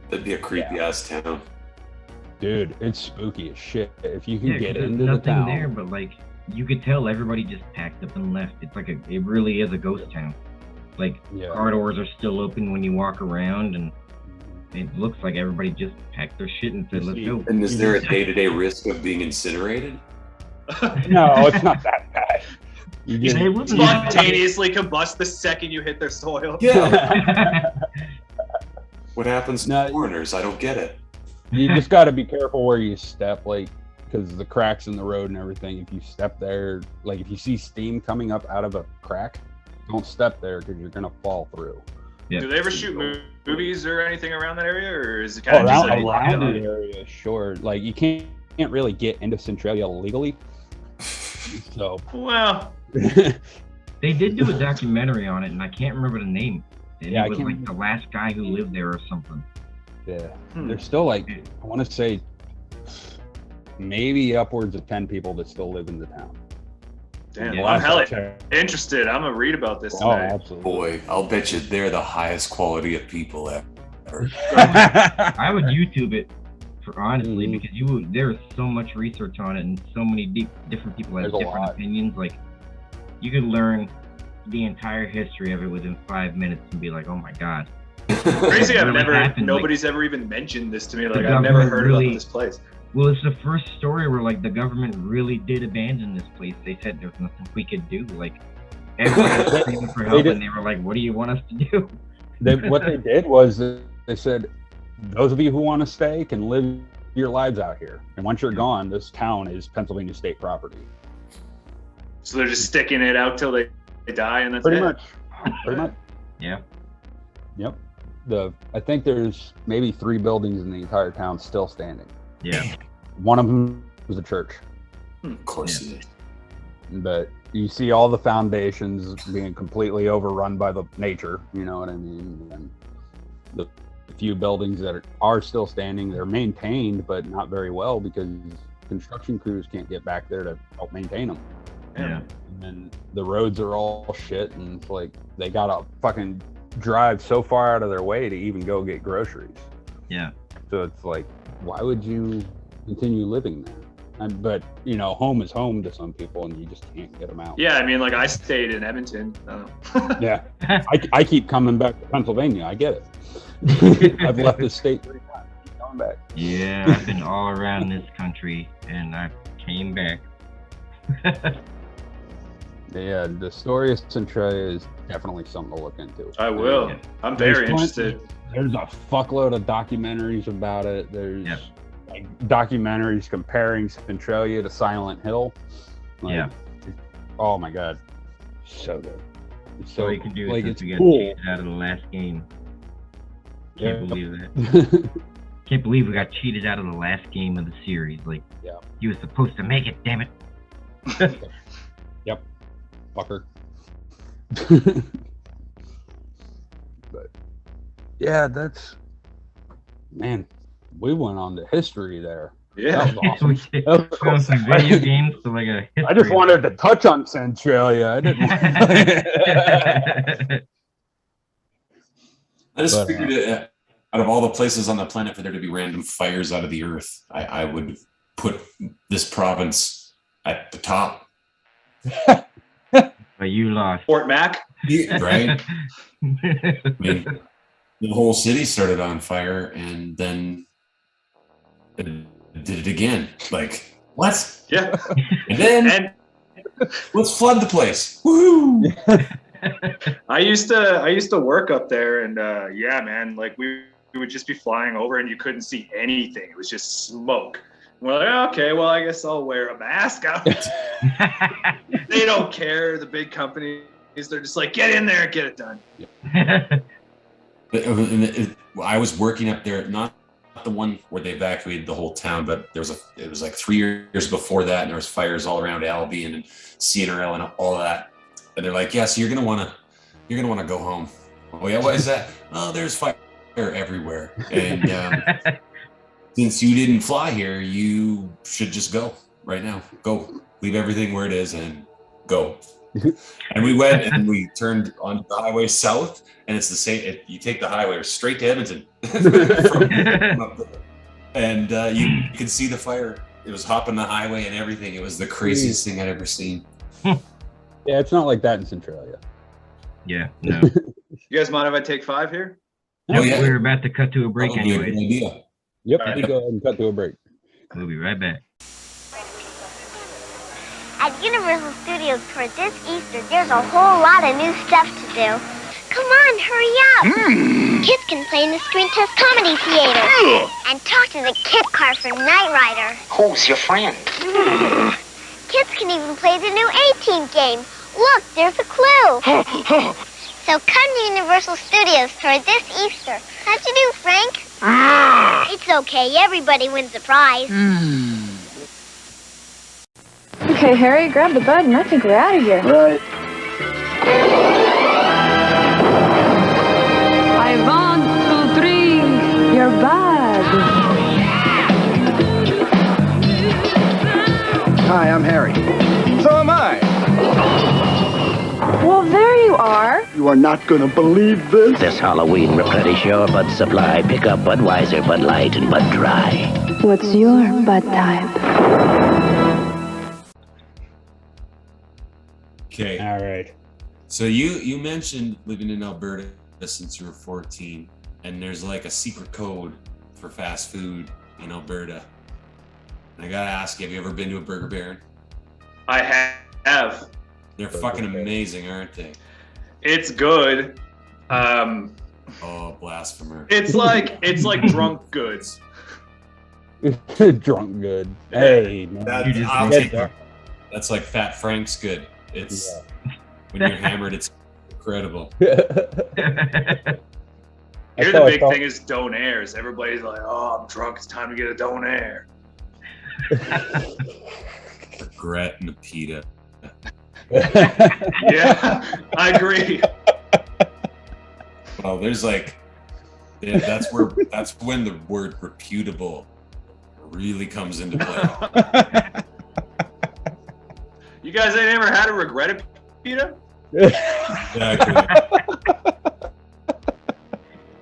That'd be a creepy ass town. Dude, it's spooky as shit. If you can Yeah, 'cause get there's into the nothing town. there, but like you could tell everybody just packed up and left. It's like it really is a ghost town. Like car doors are still open when you walk around, and it looks like everybody just packed their shit and said, "Let's go." And is there a day-to-day risk of being incinerated? No, it's not that bad. You just, It wasn't Spontaneously combust the second you hit their soil. Yeah. What happens to foreigners? I don't get it. you just got to be careful where you step, like, because the cracks in the road and everything. If you step there, like, if you see steam coming up out of a crack, don't step there because you're gonna fall through. Yeah. Do they ever shoot movies or anything around that area, or is it kind of just Around, like around locked the up? area, sure. Like, you can't really get into Centralia legally. So, Well, They did do a documentary on it, and I can't remember the name. And Yeah, I it was can't like the last guy who lived there or something. yeah, there's still like, I want to say, maybe upwards of 10 people that still live in the town. damn, Yeah, I'm hella last I checked. interested. I'm gonna read about this Oh, tonight. absolutely. Boy, I'll bet you they're the highest quality of people ever. I would YouTube it, for honestly, Mhm. because there's so much research on it, and so many different people have There's a different lot. opinions. Like, you could learn the entire history of it within 5 minutes and be like, "Oh my god." Crazy, Really happened, nobody's ever even mentioned this to me. The Like, I've never government heard really- about this place. Well, it's the first story where like the government really did abandon this place. They said there's nothing we could do. Like, everyone was screaming for help, did. and they were like, "What do you want us to do?" What they did was they said, those of you who want to stay can live your lives out here. And once you're gone, this town is Pennsylvania state property. So they're just sticking it out till they die, and that's Pretty it. much. Pretty much. Yeah. Yep. I think there's maybe 3 buildings in the entire town still standing. Yeah. One of them is a church. Of course it is. But you see all the foundations being completely overrun by the nature, you know what I mean? And the few buildings that are still standing, they're maintained, but not very well because construction crews can't get back there to help maintain them. Yeah. And the roads are all shit, and it's like they gotta fucking drive so far out of their way to even go get groceries. Yeah. So it's like, why would you continue living there? But you know, home is home to some people, and you just can't get them out. Yeah, I mean, like, I stayed in Edmonton. Yeah, I keep coming back to Pennsylvania. I get it. I've left the state 3 times. Keep coming back. Yeah, I've been all around this country, and I came back. Yeah, the story of Centralia is definitely something to look into. I will. I'm very interested. There's a fuckload of documentaries about it. There's like documentaries comparing Centralia to Silent Hill. Like, Yeah. Oh my god, so good. So all you can do like, is it's we got cool. cheated out of the last game. Can't Yeah. believe that. Can't believe we got cheated out of the last game of the series. Like, he was supposed to make it, damn it. Yep. Fucker. But yeah, that's, man, we went on to history there. Yeah. That was awesome. We went from video games to like a history. I just wanted to touch on Centralia. I didn't want I just figured it, out of all the places on the planet for there to be random fires out of the earth, I would put this province at the top. But you lost. Fort Mac? Right? I mean, the whole city started on fire and then it did it again. Like, what? Yeah. And then let's flood the place. Woohoo! I used to work up there, and yeah, man, like we would just be flying over and you couldn't see anything. It was just smoke. And we're like, okay, well, I guess I'll wear a mask out. They don't care. The big companies, they're just like, get in there, get it done. I was working up there, not the one where they evacuated the whole town, but it was like 3 years before that, and there was fires all around Albion and CNRL and all that. And they're like, yeah, so you're gonna wanna go home. Oh yeah, what is that? Oh, there's fire everywhere. And since you didn't fly here, you should just go right now. Go, leave everything where it is and go. And we went and we turned on the highway south, and it's the same. You take the highway straight to Edmonton, from up there. And you could see the fire. It was hopping the highway and everything. It was the craziest thing I'd ever seen. Yeah, it's not like that in Centralia. Yeah, no. You guys mind if I take 5 here? No, we're about to cut to a break anyway. Yep, you go ahead and cut to a break. We'll be right back. At Universal Studios for this Easter, there's a whole lot of new stuff to do. Come on, hurry up! Kids can play in the Screen Test Comedy Theater and talk to the kid car from Knight Rider. Who's your friend? Kids can even play the new A-Team game. Look, there's a clue. So come to Universal Studios for this Easter. How'd you do, Frank? It's okay, everybody wins a prize. Okay, Harry, grab the bud, and I think we're out of here. Right. I want to drink your bud. Hi, I'm Harry. So am I. Well, there you are. You are not going to believe this. This Halloween, replenish your Bud supply. Pick up Budweiser, Bud Light, and Bud Dry. What's your bud type? Okay. All right. So you mentioned living in Alberta since you were 14, and there's like a secret code for fast food in Alberta. And I gotta ask you, have you ever been to a Burger Baron? I have. They're fucking amazing, aren't they? It's good. Oh, blasphemer. It's like drunk goods. Drunk good. Hey, man. I'll take that. That's like Fat Frank's good. It's when you're hammered, it's incredible. Here the big thing is donairs. Everybody's like, oh, I'm drunk, it's time to get a donair. Regret and a pita. Yeah, I agree. Well, there's like, that's when the word reputable really comes into play. You guys ain't ever had a regretted pita? Exactly.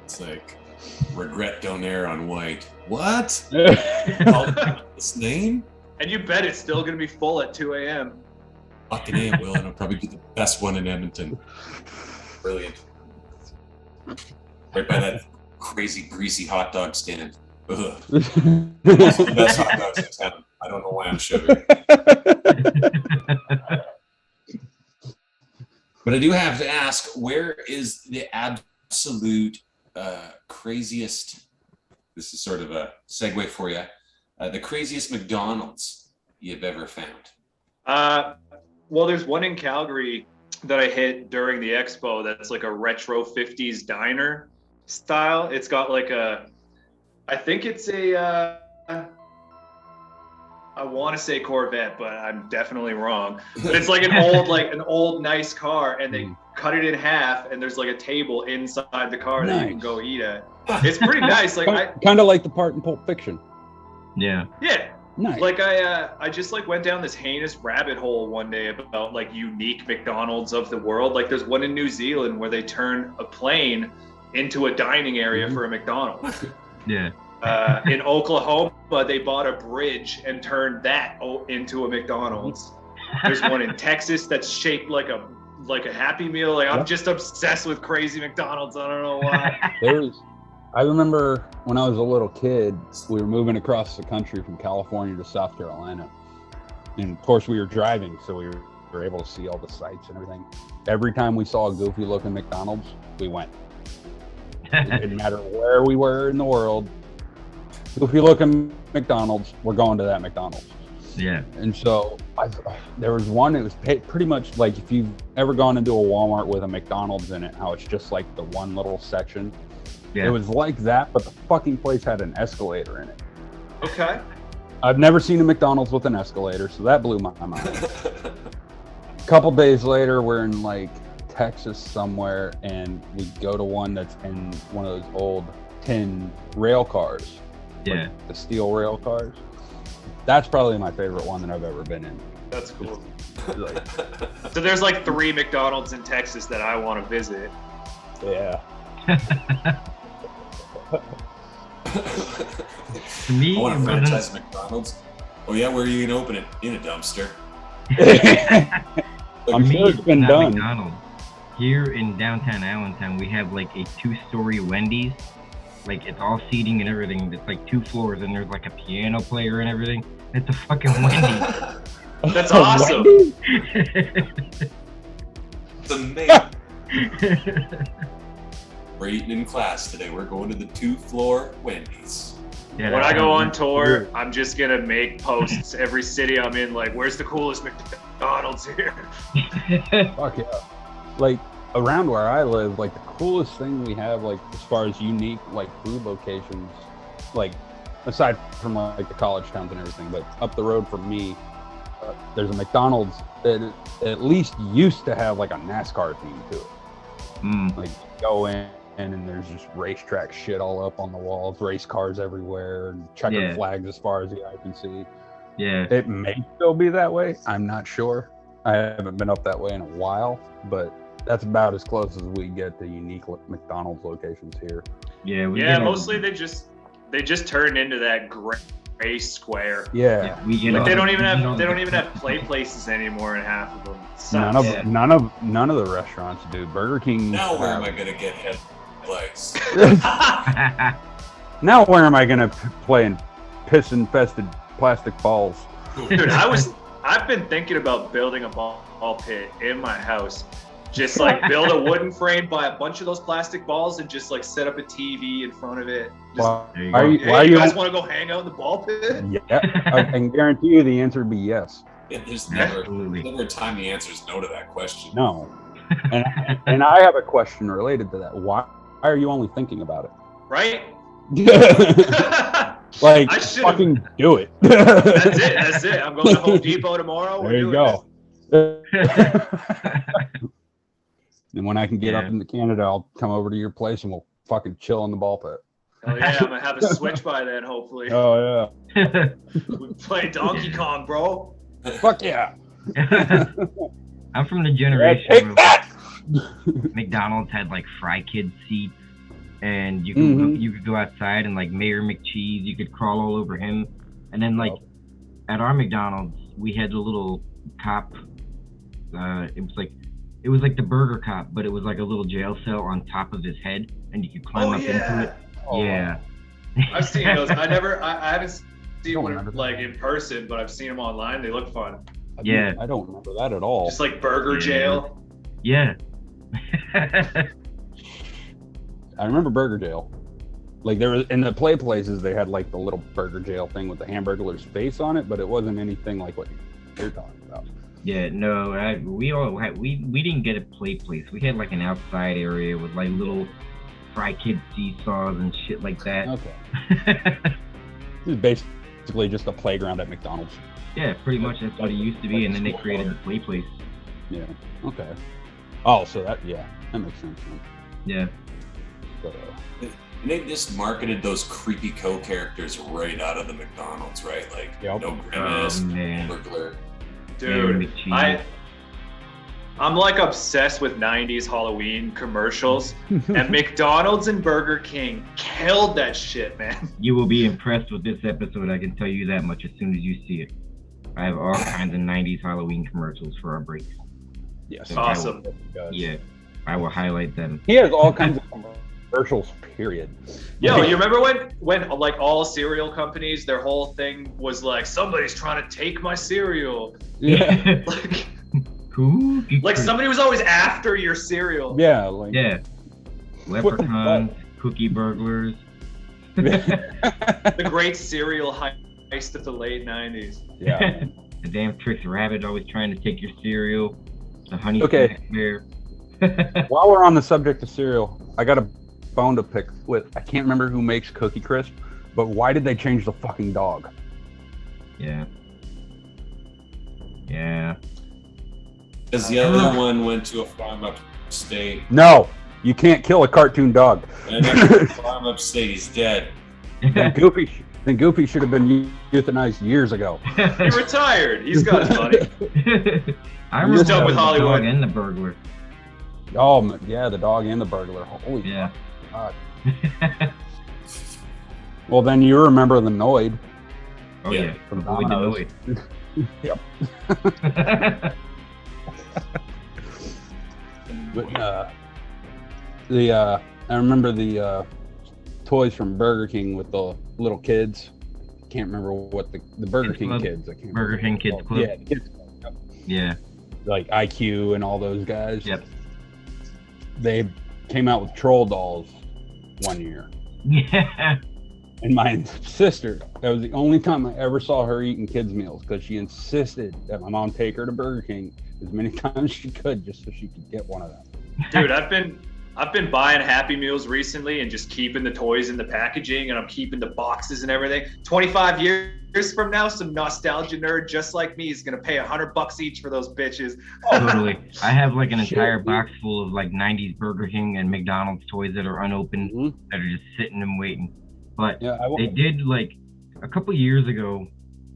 It's like regret donair on white. What? This name? And you bet it's still gonna be full at 2 a.m. Fucking A, it will, and it'll probably be the best one in Edmonton. Brilliant. Right by that crazy greasy hot dog stand. Ugh. Also the best hot dogs in town. I don't know why I'm sugar. But I do have to ask, where is the absolute craziest, this is sort of a segue for you, the craziest McDonald's you've ever found? Well, there's one in Calgary. that I hit during the expo that's like a retro 50s diner style. It's got like I think it's a, I want to say Corvette, but I'm definitely wrong. But it's like an old nice car, and they cut it in half, and there's like a table inside the car that you can go eat at. It's pretty nice. Like kind of like the part in Pulp Fiction. Yeah. Yeah. Nice. Like I just like went down this heinous rabbit hole one day about like unique McDonald's of the world. Like there's one in New Zealand where they turn a plane into a dining area for a McDonald's. Yeah. In Oklahoma, they bought a bridge and turned that into a McDonald's. There's one in Texas that's shaped like a Happy Meal. Like I'm just obsessed with crazy McDonald's. I don't know why. I remember when I was a little kid, we were moving across the country from California to South Carolina. And of course we were driving, so we were able to see all the sights and everything. Every time we saw a goofy looking McDonald's, we went. It didn't matter where we were in the world. Goofy looking McDonald's, we're going to that McDonald's. Yeah. And so there was one, it was pretty much like if you've ever gone into a Walmart with a McDonald's in it, how it's just like the one little section. Yeah. It was like that, but the fucking place had an escalator in it. Okay. I've never seen a McDonald's with an escalator, so that blew my mind. A couple days later, we're in like Texas somewhere, and we go to one that's in one of those old tin rail cars. Yeah. Like the steel rail cars. That's probably my favorite one that I've ever been in. That's cool. So there's like 3 McDonald's in Texas that I want to visit. Yeah. To me, I want to franchise McDonald's. Oh yeah, where are you gonna open it? In a dumpster. I'm sure it's been done. McDonald's. Here in downtown Allentown, we have like a 2-story Wendy's. Like it's all seating and everything. It's like 2 floors, and there's like a piano player and everything. It's a fucking Wendy's. That's awesome. It's amazing. We're eating in class today. We're going to the 2-floor Wendy's. Yeah, when I go on tour, I'm just gonna make posts every city I'm in. Like, where's the coolest McDonald's here? Fuck yeah! Like around where I live, like the coolest thing we have, like as far as unique like food locations, like aside from like the college towns and everything, but up the road from me, there's a McDonald's that at least used to have like a NASCAR theme to it. Like you go in and there's just racetrack shit all up on the walls, race cars everywhere, and checkered flags as far as the eye can see. Yeah. It may still be that way. I'm not sure. I haven't been up that way in a while, but that's about as close as we get to unique McDonald's locations here. Yeah, mostly they just turned into that gray square. Yeah. Like they don't even have play places anymore in half of them. None of the restaurants do. Burger King. Now where am I gonna get headlights? Now where am I gonna play in piss infested plastic balls? Dude, I've been thinking about building a ball pit in my house. Just like build a wooden frame, buy a bunch of those plastic balls, and just like set up a TV in front of it. Why you guys want to go hang out in the ball pit? Yeah, I can guarantee you the answer would be yes. There's never a time the answer is no to that question. No. And I have a question related to that. Why are you only thinking about it? Right? Like, fucking do it. That's it. I'm going to Home Depot tomorrow. There you go. And when I can get up into Canada, I'll come over to your place and we'll fucking chill in the ball pit. Oh yeah, I'm gonna have a Switch by then, hopefully. Oh yeah. We play Donkey Kong, bro. Fuck yeah. I'm from the generation where McDonald's had like Fry Kid seats, and you could go outside and like Mayor McCheese, you could crawl all over him. And then like at our McDonald's, we had a little cop. It was like the Burger Cop, but it was like a little jail cell on top of his head, and you could climb up into it. Oh. Yeah. I've seen those. I haven't seen one like in person, but I've seen them online. They look fun. Yeah. I don't remember that at all. Just like Burger Jail. Yeah. I remember Burger Jail. Like there was in the play places, they had like the little Burger Jail thing with the Hamburglar's face on it, but it wasn't anything like what you're talking about. Yeah, no, we didn't get a play place. We had like an outside area with like little Fry Kid seesaws and shit like that. Okay. This is basically just a playground at McDonald's. Yeah, pretty much that's what it used to be, and then they created the play place. Yeah. Okay. Oh, so that makes sense. Man. Yeah. But, and they just marketed those creepy co-characters right out of the McDonald's, right? Like no grimace, burglar. Dude, I'm like obsessed with 90s Halloween commercials, and McDonald's and Burger King killed that shit, man. You will be impressed with this episode, I can tell you that much as soon as you see it. I have all kinds of 90s Halloween commercials for our break. Yes. So awesome. I will highlight them. He has all kinds of commercials, period. Yo, you remember when like all cereal companies, their whole thing was like, somebody's trying to take my cereal. Yeah. Like somebody was always after your cereal. Yeah. Like, yeah. Leprechauns, cookie burglars. The great cereal heist of the late 90s. Yeah. The damn Trix Rabbit always trying to take your cereal. The honey Okay. bear. While we're on the subject of cereal, I got a bone to pick with. I can't remember who makes Cookie Crisp, but why did they change the fucking dog? Yeah. Yeah. Because the other one went to a farm upstate. No, you can't kill a cartoon dog. And then farm upstate, he's dead. Then Goofy should have been euthanized years ago. He retired. He's got his money. I remember done with Hollywood. The dog and the burglar. Oh yeah, the dog and the burglar. Holy God. Well, then you remember the Noid. Oh yeah, from Avoid the Domino's. Noid. Yep. But, I remember the toys from Burger King with the little kids. Can't remember what the Burger Kids King Club. kids. I can't Burger remember King what Kids they're Club. called. Yeah, Kids Club. Yep. Yeah. Like IQ and all those guys. Yep. They came out with troll dolls one year. Yeah. And my sister, that was the only time I ever saw her eating kids' meals because she insisted that my mom take her to Burger King as many times as she could just so she could get one of them. Dude, I've been buying Happy Meals recently and just keeping the toys in the packaging, and I'm keeping the boxes and everything. 25 years from now, some nostalgia nerd just like me is gonna pay $100 each for those bitches. Totally. I have like an entire box full of like 90s Burger King and McDonald's toys that are unopened that are just sitting and waiting. But they did like a couple years ago,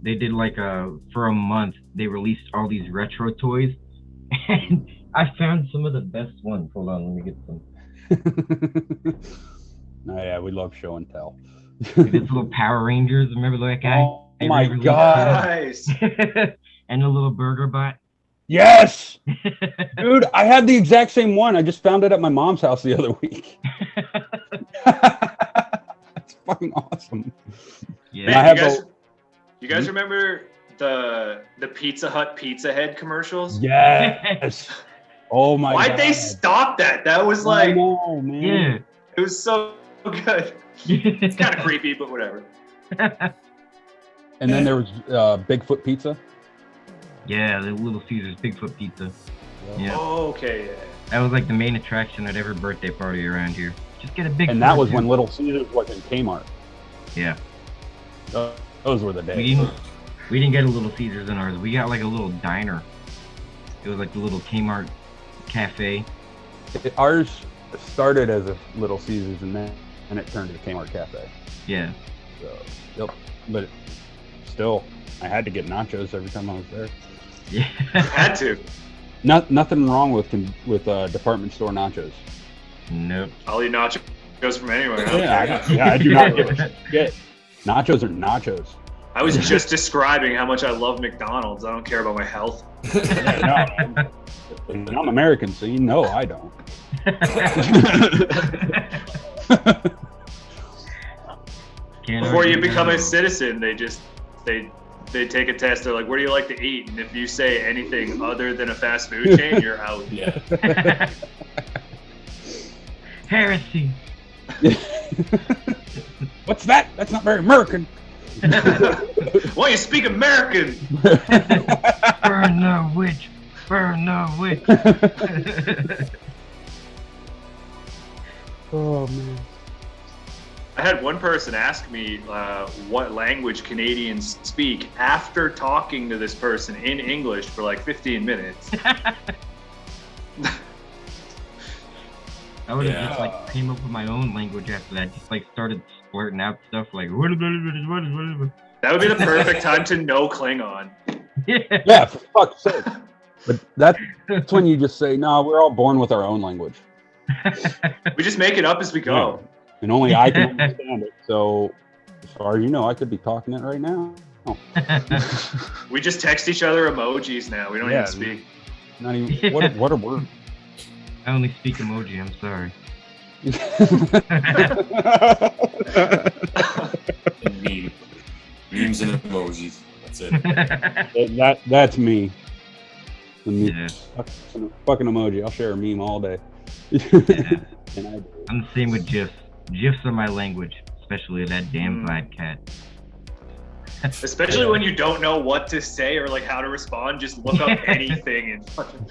they did like for a month, they released all these retro toys. And I found some of the best ones. Hold on, let me get some. Oh yeah, we love show and tell. Like this little Power Rangers, remember that guy? Oh my God. Nice. And the little burger bot. Yes! Dude, I had the exact same one. I just found it at my mom's house the other week. That's fucking awesome. Yeah. Man, you guys remember the Pizza Hut Pizza Head commercials? Yes. Oh my God. Why'd they stop that? That was like, oh man. Yeah. It was so good. It's kind of creepy, but whatever. And then there was Bigfoot Pizza. Yeah, the Little Caesars Bigfoot Pizza. Yeah. Oh, okay. Yeah. That was like the main attraction at every birthday party around here. Just get a big. And that was when Little Caesars was in Kmart. Yeah. Those were the days. We didn't get a Little Caesars in ours. We got like a little diner. It was like the little Kmart cafe. Ours started as a Little Caesars and then it turned to Kmart Cafe. Yeah. So, yep. But still, I had to get nachos every time I was there. Yeah. Had to. Nothing wrong with department store nachos. Nope. I'll eat nachos from anywhere. I do not give a shit. Nachos are nachos. I was just describing how much I love McDonald's. I don't care about my health. And I'm American, so you know I don't. Before you become a citizen, they take a test. They're like, "What do you like to eat?" And if you say anything other than a fast food chain, you're out. Yeah. Heresy. What's that? That's not very American. Why you speak American? Burn the witch. Burn the witch. Oh man. I had one person ask me what language Canadians speak after talking to this person in English for like 15 minutes. I would have just like came up with my own language after that. Just like started splurting out stuff like. That would be the perfect time to know Klingon. Yeah, for fuck's sake. But that's when you just say, "No, we're all born with our own language." We just make it up as we go. Yeah. And only I can understand it. So, as far as you know, I could be talking it right now. Oh. We just text each other emojis now. We don't even speak. Not even. What a word. I only speak emoji. I'm sorry. Memes and emojis. That's it. That's me. Fucking emoji. I'll share a meme all day. Yeah. I'm the same with GIFs. GIFs are my language, especially that damn black cat. Especially when you don't know what to say or like how to respond, just look up anything and fucking.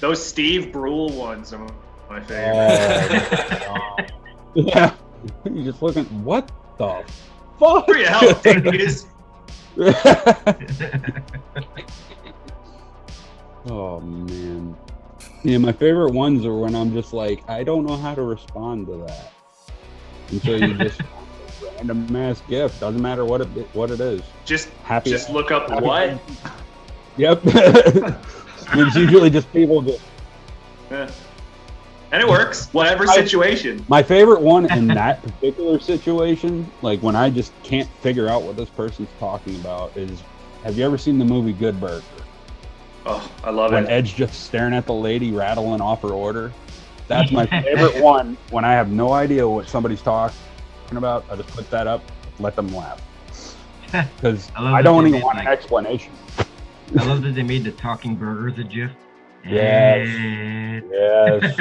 Those Steve Brule ones are my favorite. Yeah. You're just looking. What the fuck? Where the hell dingus? Oh man. Yeah, my favorite ones are when I'm just like, I don't know how to respond to that. And so you just random ass gift. Doesn't matter what it is. Just happy. Just look up what. Yep. It's usually just people just. Yeah. And it works. Whatever situation. My favorite one in that particular situation, like when I just can't figure out what this person's talking about, is: have you ever seen the movie Good Burger? Oh, I love when it. Ed's just staring at the lady rattling off her order. That's my favorite one. When I have no idea what somebody's talking about, I just put that up, let them laugh. Because I don't even want an explanation. I love that they made the talking burgers a GIF. Yes. Yes.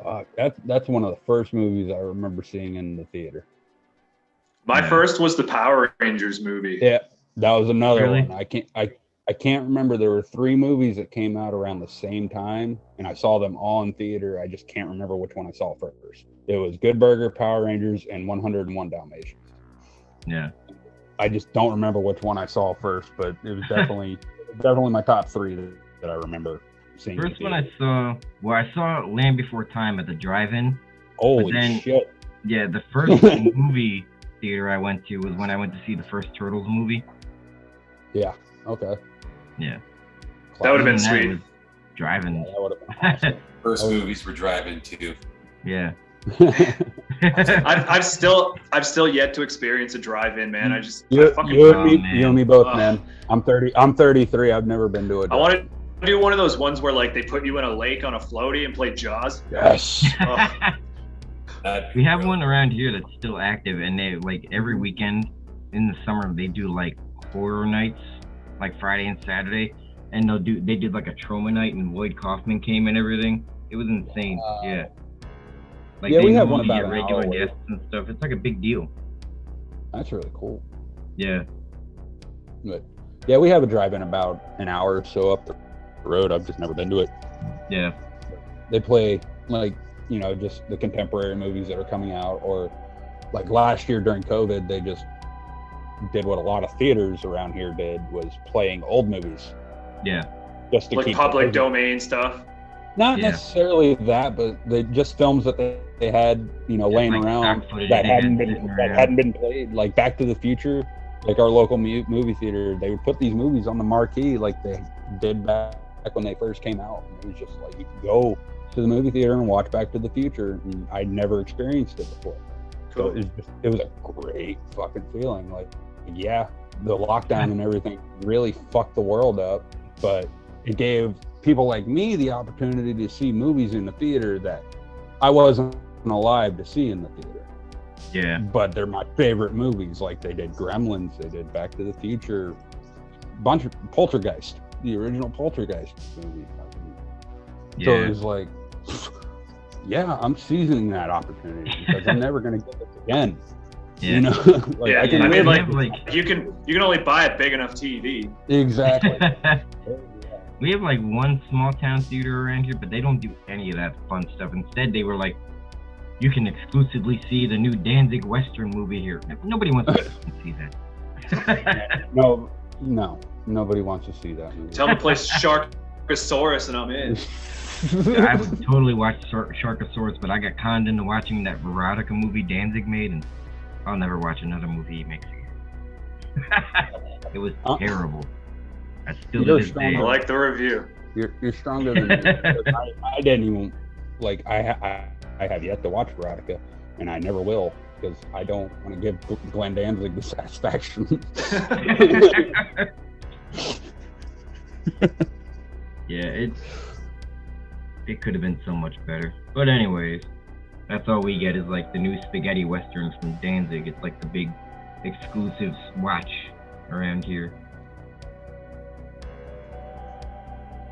Fuck. That's one of the first movies I remember seeing in the theater. My first was the Power Rangers movie. Yeah, that was another Really? one. I can't remember. There were 3 movies that came out around the same time, and I saw them all in theater. I just can't remember which one I saw first. It was Good Burger, Power Rangers, and 101 Dalmatians. Yeah. I just don't remember which one I saw first, but it was definitely my top 3 that I remember seeing. First one I saw Land Before Time at the drive-in. Holy shit. Yeah, the first movie theater I went to was when I went to see the first Turtles movie. Yeah. Okay. Yeah. That would have been sweet. Driving. Yeah, that would have been awesome. First movies were driving too. Yeah. I've still yet to experience a drive-in, man. You and me both, man. I'm 33. I've never been to a drive-in. I want to do one of those ones where like they put you in a lake on a floaty and play Jaws. Yes. We have one around here that's still active, and they like every weekend in the summer they do like horror nights, like Friday and Saturday, and they did like a trauma night, and Lloyd Kaufman came and everything. It was insane. Yeah. Like yeah, they we have one about get regular guests and stuff. It's like a big deal. That's really cool. Yeah. But yeah, we have a drive-in about an hour or so up the road. I've just never been to it. Yeah. They play like, just the contemporary movies that are coming out, or like last year during COVID, they just did what a lot of theaters around here did, was playing old movies. Yeah. Just to like keep public domain stuff. Not necessarily that, but they just films that they had, laying like around that hadn't been played, like Back to the Future, like our local movie theater. They would put these movies on the marquee like they did back when they first came out. And it was just like you could go to the movie theater and watch Back to the Future, and I'd never experienced it before. Cool. So it was a great fucking feeling. Like, yeah, the lockdown and everything really fucked the world up, but it gave people like me the opportunity to see movies in the theater that I wasn't alive to see in the theater. Yeah. But they're my favorite movies. Like they did Gremlins, they did Back to the Future, bunch of Poltergeist, the original Poltergeist movie. Yeah. So it was like, yeah, I'm seizing that opportunity because I'm never going to get this again. Yeah. You know, like, Yeah, I can mean, live like you can only buy a big enough TV. exactly. We have like one small town theater around here, but they don't do any of that fun stuff. Instead, they were like, you can exclusively see the new Danzig Western movie here. Nobody wants to see that. No, nobody wants to see that movie. Tell them to play Sharkosaurus and I'm in. I would totally watch Sharkosaurus, but I got conned into watching that Veronica movie Danzig made, and I'll never watch another movie he makes again. It was terrible. I still to this day. I like the review. You're stronger than me. I didn't even like. I have yet to watch Veronica, and I never will because I don't want to give Glenn Danzig the satisfaction. Yeah, it could have been so much better. But anyways, that's all we get is like the new spaghetti westerns from Danzig. It's like the big exclusive watch around here.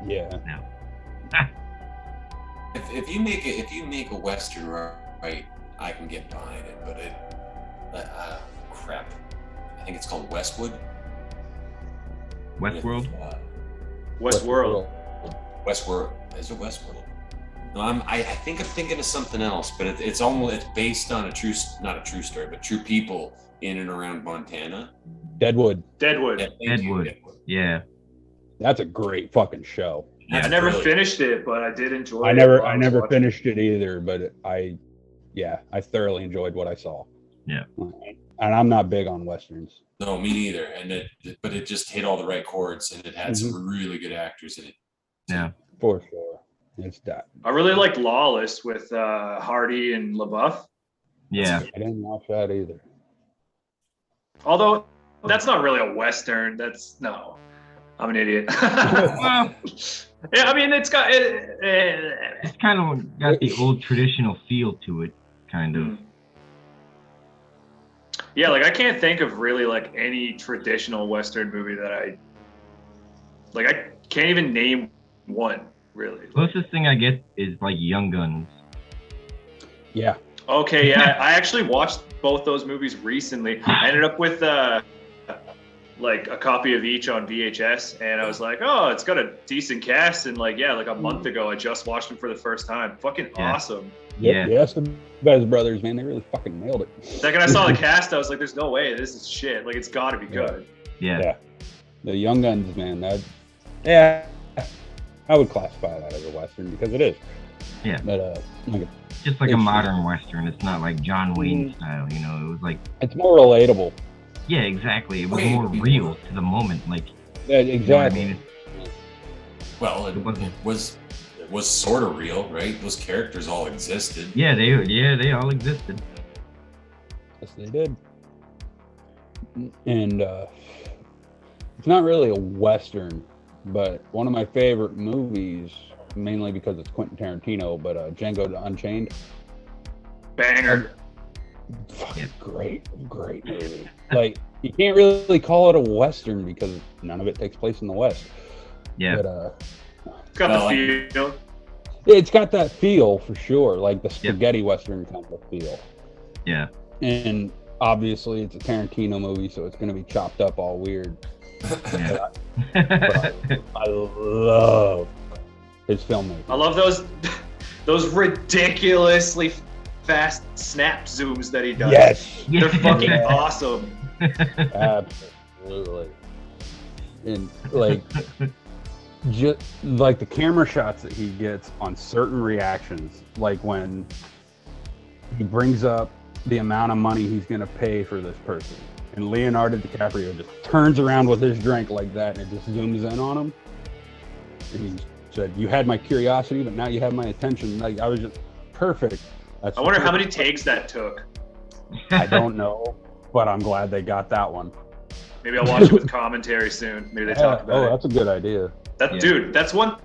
Yeah. No. If you make a western right, I can get behind it. But crap, I think it's called Westwood. Westworld. Westworld. Westworld. Is it Westworld? No, I think I'm thinking of something else. But it's based on not a true story, but true people in and around Montana. Deadwood. Deadwood. Yeah. That's a great fucking show. I never finished it, but I did enjoy I it. never finished it either, but I thoroughly enjoyed what I saw. Yeah. And I'm not big on westerns. No, me neither. But it just hit all the right chords, and it had some really good actors in it. Yeah, for sure. It's that. I really liked Lawless with Hardy and LaBeouf. Yeah. I didn't watch that either. Although that's not really a western. I'm an idiot. Yeah, I mean, it's got it's kind of got the old traditional feel to it, kind of. Yeah, like I can't think of really like any traditional western movie that I can't even name one really. Closest thing I get is like Young Guns. Yeah. Okay, yeah, I actually watched both those movies recently. I ended up with like a copy of each on VHS, and I was like, oh, it's got a decent cast, and like a month ago I just watched them for the first time. Fucking awesome. Yeah. Yes, the Bez brothers, man, they really fucking nailed it. The second I saw the cast, I was like, there's no way this is shit. Like, it's got to be good. Yeah. The Young Guns, man, I would classify that as a western because it is. Yeah. But just like a modern western. It's not like John Wayne style, you know. It was like it's more relatable. Yeah, exactly. It was more real to the moment, like. Yeah, exactly. You know what I mean? Well, it was sort of real, right? Those characters all existed. Yeah, they all existed. Yes, they did. And it's not really a western, but one of my favorite movies, mainly because it's Quentin Tarantino, but Django Unchained. Banger. Fucking great movie. Like, you can't really call it a western because none of it takes place in the West. Yeah. But it's got the feel. It's got that feel for sure, like the spaghetti western kind of feel. Yeah. And obviously it's a Tarantino movie, so it's going to be chopped up all weird. Yeah. But I love his filmmaking. I love those ridiculously fast snap zooms that he does. Yes. They're fucking awesome. Absolutely. And like just like the camera shots that he gets on certain reactions, like when he brings up the amount of money he's going to pay for this person, and Leonardo DiCaprio just turns around with his drink like that, and it just zooms in on him, and he said, "You had my curiosity, but now you have my attention." Like, I was just perfect. I wonder how many takes that took. I don't know, but I'm glad they got that one. Maybe I'll watch it with commentary soon. Maybe they talk about it. That's a good idea. Dude, that's one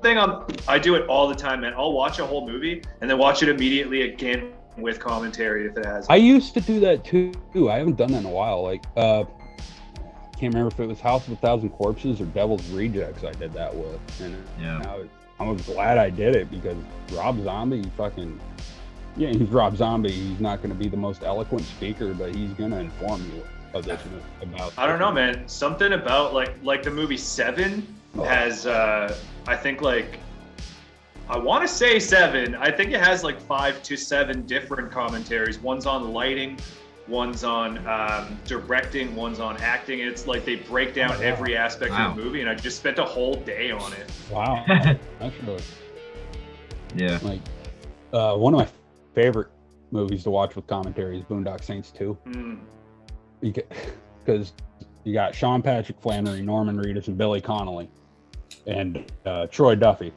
thing I do it all the time, man. I'll watch a whole movie and then watch it immediately again with commentary if it has. I used to do that too. I haven't done that in a while. Like, can't remember if it was House of a Thousand Corpses or Devil's Rejects I did that with. And I was glad I did it because Rob Zombie he's Rob Zombie. He's not going to be the most eloquent speaker, but he's going to inform you of this about. I don't know, man. Something about like the movie Seven has I think like I want to say 7. I think it has like 5 to 7 different commentaries. One's on lighting, one's on directing, one's on acting. It's like they break down every aspect of the movie, and I just spent a whole day on it. Wow, that's really. Yeah. Like one of my favorite movies to watch with commentary is Boondock Saints 2. Because you got Sean Patrick Flannery, Norman Reedus, and Billy Connolly, and Troy Duffy,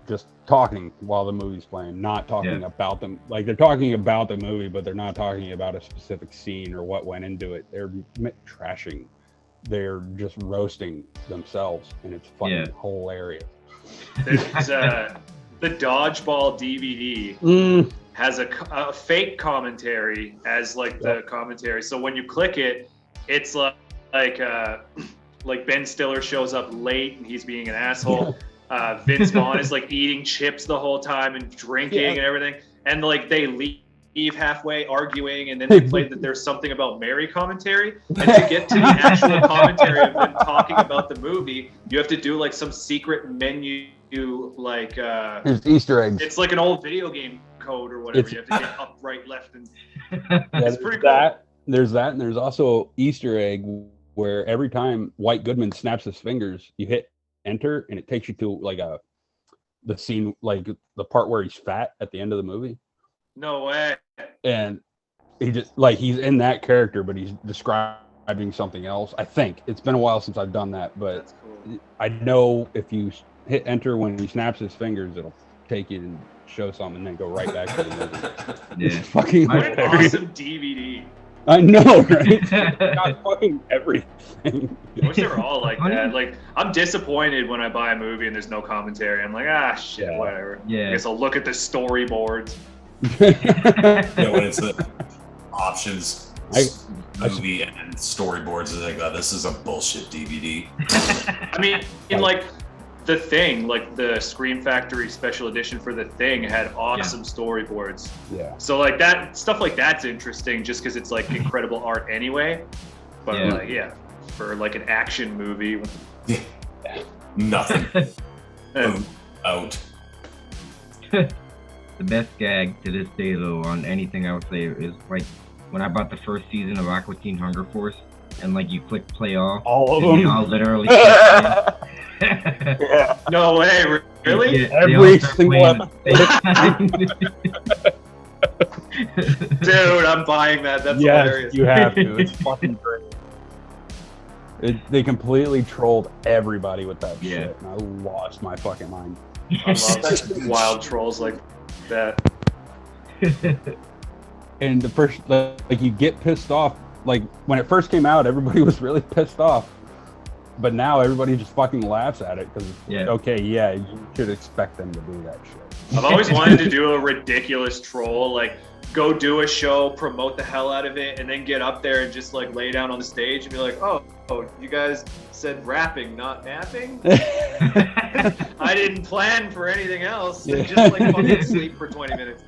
just talking while the movie's playing, not talking about them. Like they're talking about the movie, but they're not talking about a specific scene or what went into it. They're trashing. They're just roasting themselves, and it's fucking hilarious. There's the Dodgeball DVD has a fake commentary as like the commentary. So when you click it, it's like Ben Stiller shows up late and he's being an asshole. Vince Vaughn is like eating chips the whole time and drinking and everything. And like they leave halfway arguing, and then they play that there's something about Mary commentary. And to get to the actual commentary of them talking about the movie, you have to do like some secret menu, like there's Easter eggs. It's like an old video game code or whatever. You have to get up, right, left, and it's pretty cool. There's that, and there's also Easter egg where every time White Goodman snaps his fingers, you hit enter, and it takes you to like the scene, like the part where he's fat at the end of the movie. No way. And he just like he's in that character, but he's describing something else. I think it's been a while since I've done that, but that's cool. I know if you hit enter when he snaps his fingers, it'll take you and show something, and then go right back to the movie. It's fucking what an hilarious. awesome DVD. I know, right? Got fucking everything. I wish they were all like that. Like, I'm disappointed when I buy a movie and there's no commentary. I'm like, shit, whatever. Yeah. I guess I'll look at the storyboards. Yeah, when it's the options movie and storyboards, it's like, oh, this is a bullshit DVD. I mean, in like The Thing, like the Scream Factory special edition for The Thing had awesome storyboards. Yeah. So like that stuff like that's interesting just because it's like incredible art anyway. But for like an action movie, nothing. Out. The best gag to this day, though, on anything I would say is like when I bought the first season of Aqua Teen Hunger Force, and like you click play all of them. They all literally. No way, really? Every single episode. Dude, I'm buying that. That's hilarious. You have to. It's fucking great. They completely trolled everybody with that shit, and I lost my fucking mind. I love wild trolls like that. And the first, like, you get pissed off. Like, when it first came out, everybody was really pissed off. But now everybody just fucking laughs at it because, you should expect them to do that shit. I've always wanted to do a ridiculous troll, like go do a show, promote the hell out of it, and then get up there and just like lay down on the stage and be like, oh, you guys said rapping, not napping? I didn't plan for anything else. Yeah. Just like fucking sleep for 20 minutes.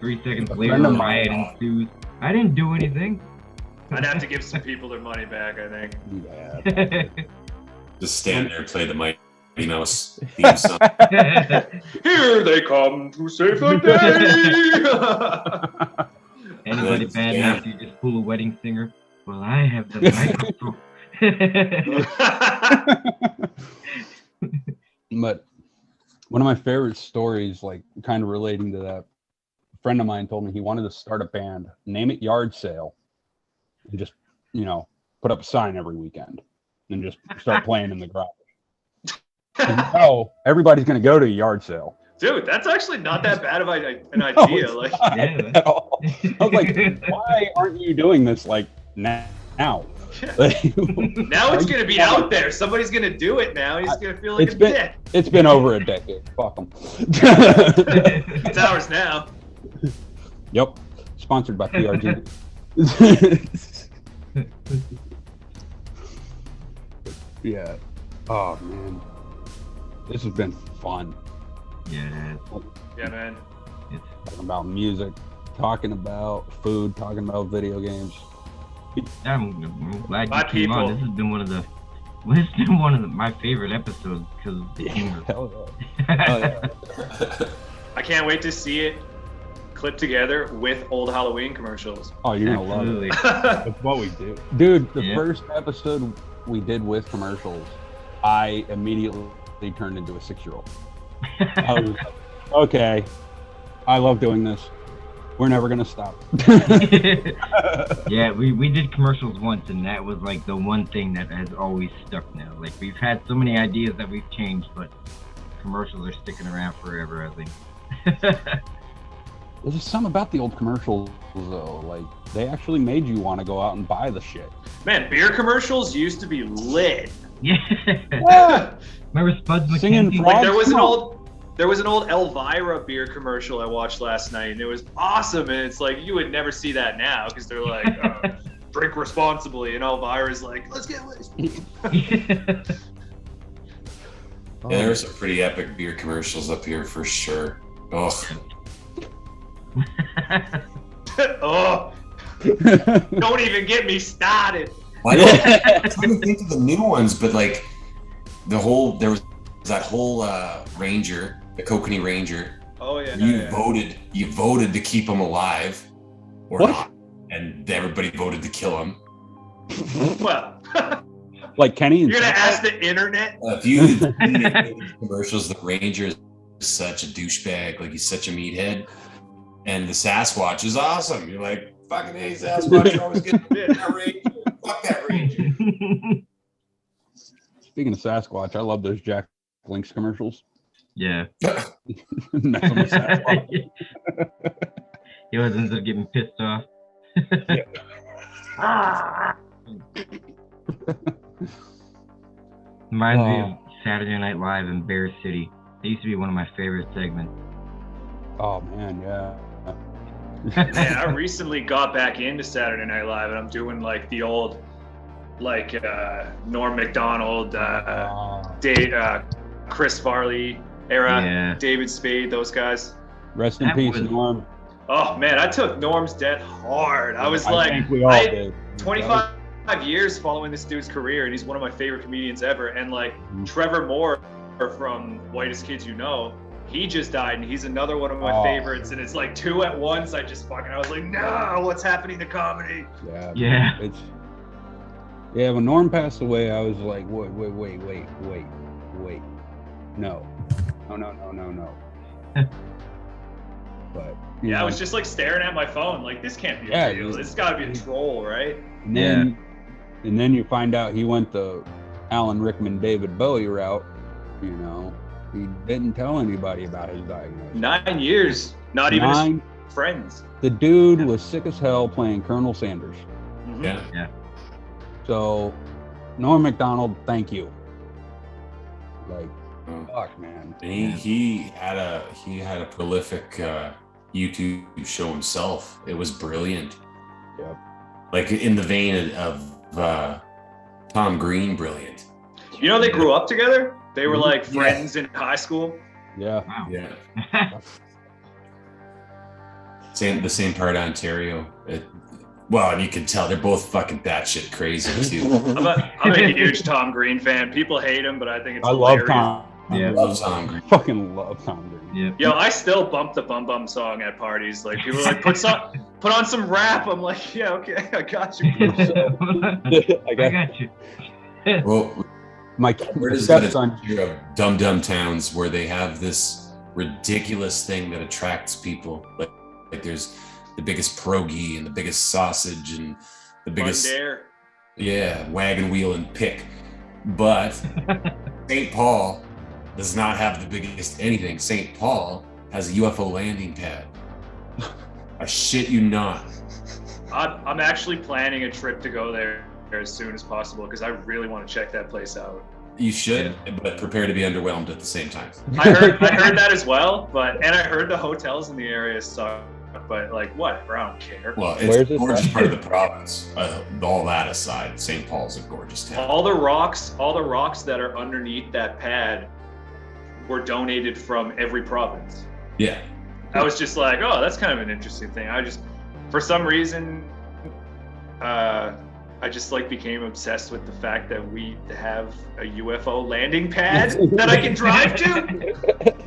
3 seconds later, riot ensues. I didn't do anything. I'd have to give some people their money back, I think. Yeah. Just stand there and play the Mighty Mouse theme song. Here they come to save the day. Anybody bad enough to just pull a wedding singer? Well, I have the microphone. But one of my favorite stories, like kind of relating to that, a friend of mine told me he wanted to start a band, name it Yard Sale, and just, put up a sign every weekend and just start playing in the garage. Everybody's going to go to a yard sale. Dude, that's actually not that bad of an idea. No, at all. I was like, why aren't you doing this like now? Like, now it's going to be out there. Somebody's going to do it now. He's going to feel like a dick. It's been over a decade. Fuck them. It's ours now. Yep. Sponsored by PRG. Yeah. Oh, man. This has been fun. Yeah. Yeah, man. Talking about music, talking about food, talking about video games. I'm glad My you came on. people. This has been one of my favorite episodes because of the humor. Hell yeah. I can't wait to see it clipped together with old Halloween commercials. Oh, you're gonna love it. That's what we do, dude. The first episode we did with commercials, I immediately turned into a 6-year-old. I was like, okay, I love doing this. We're never gonna stop. Yeah, we did commercials once, and that was like the one thing that has always stuck now. Like, we've had so many ideas that we've changed, but commercials are sticking around forever, I think. There's just something about the old commercials, though. Like, they actually made you want to go out and buy the shit. Man, beer commercials used to be lit. Yeah. Remember Spuds Singing McKenzie? Like, there was an old Elvira beer commercial I watched last night, and it was awesome. And it's like, you would never see that now because they're like, drink responsibly, and Elvira's like, let's get wasted. Yeah, there were some pretty epic beer commercials up here for sure. Oh. Oh. Don't even get me started. I'm trying to think of the new ones, but like there was that whole Ranger, the Kokanee Ranger. Oh yeah. You voted to keep him alive or not, and everybody voted to kill him. Well, like Kenny. You're gonna ask the internet. If you see the commercials, the Ranger is such a douchebag, like he's such a meathead, and the Sasquatch is awesome. You're like, fucking hey, Sasquatch, you're always getting that Ranger. Fuck that Ranger. Speaking of Sasquatch, I love those Jack Links commercials. Yeah. Messing with Sasquatch. He always ends up getting pissed off. Reminds me of Saturday Night Live in Bear City. It used to be one of my favorite segments. Oh man, yeah. Man, I recently got back into Saturday Night Live, and I'm doing like the old, like Norm Macdonald, Chris Farley era, David Spade, those guys. Rest in peace, Norm. Oh man, I took Norm's death hard. I was I think we all did. 25 years following this dude's career, and he's one of my favorite comedians ever. And like Trevor Moore from Whitest Kids You Know, he just died, and he's another one of my favorites. And it's like two at once. I was like, no, what's happening to comedy? Yeah. When Norm passed away, I was like, wait. No. But I was just like staring at my phone, like, this can't be a real. It's got to be a troll, right? And then you find out he went the Alan Rickman, David Bowie route. You know, he didn't tell anybody about his diagnosis. 9 years, not even his friends. The dude was sick as hell playing Colonel Sanders. Mm-hmm. Yeah. So, Norm Macdonald, thank you. Like, fuck, man. And he had a prolific YouTube show himself. It was brilliant. Yep. Like in the vein of Tom Green, brilliant. You know, they grew up together. They were like friends in high school. Yeah. Wow. Yeah. The same part of Ontario. And you can tell they're both fucking batshit crazy too. I'm a huge Tom Green fan. People hate him, but I think it's love hilarious. Tom. I love Tom Green. Fucking love Tom Green. Yeah. Yo, I still bump the Bum Bum song at parties. Like, people are like, put on some rap. I'm like, yeah, okay, I got you. I got you. Well, where does that of dumb towns where they have this ridiculous thing that attracts people? Like there's the biggest pierogi and the biggest sausage and the biggest wagon wheel and pick. But St. Paul does not have the biggest anything. St. Paul has a UFO landing pad. I shit you not. I'm actually planning a trip to go there as soon as possible because I really want to check that place out. You should, but prepare to be underwhelmed at the same time. I heard that as well, and I heard the hotels in the area suck. But like, whatever, I don't care. Well, it's a gorgeous part of the province. All that aside, St. Paul's a gorgeous town. All the rocks that are underneath that pad were donated from every province. Yeah. I was just like, oh, that's kind of an interesting thing. For some reason, I just like became obsessed with the fact that we have a UFO landing pad that I can drive to.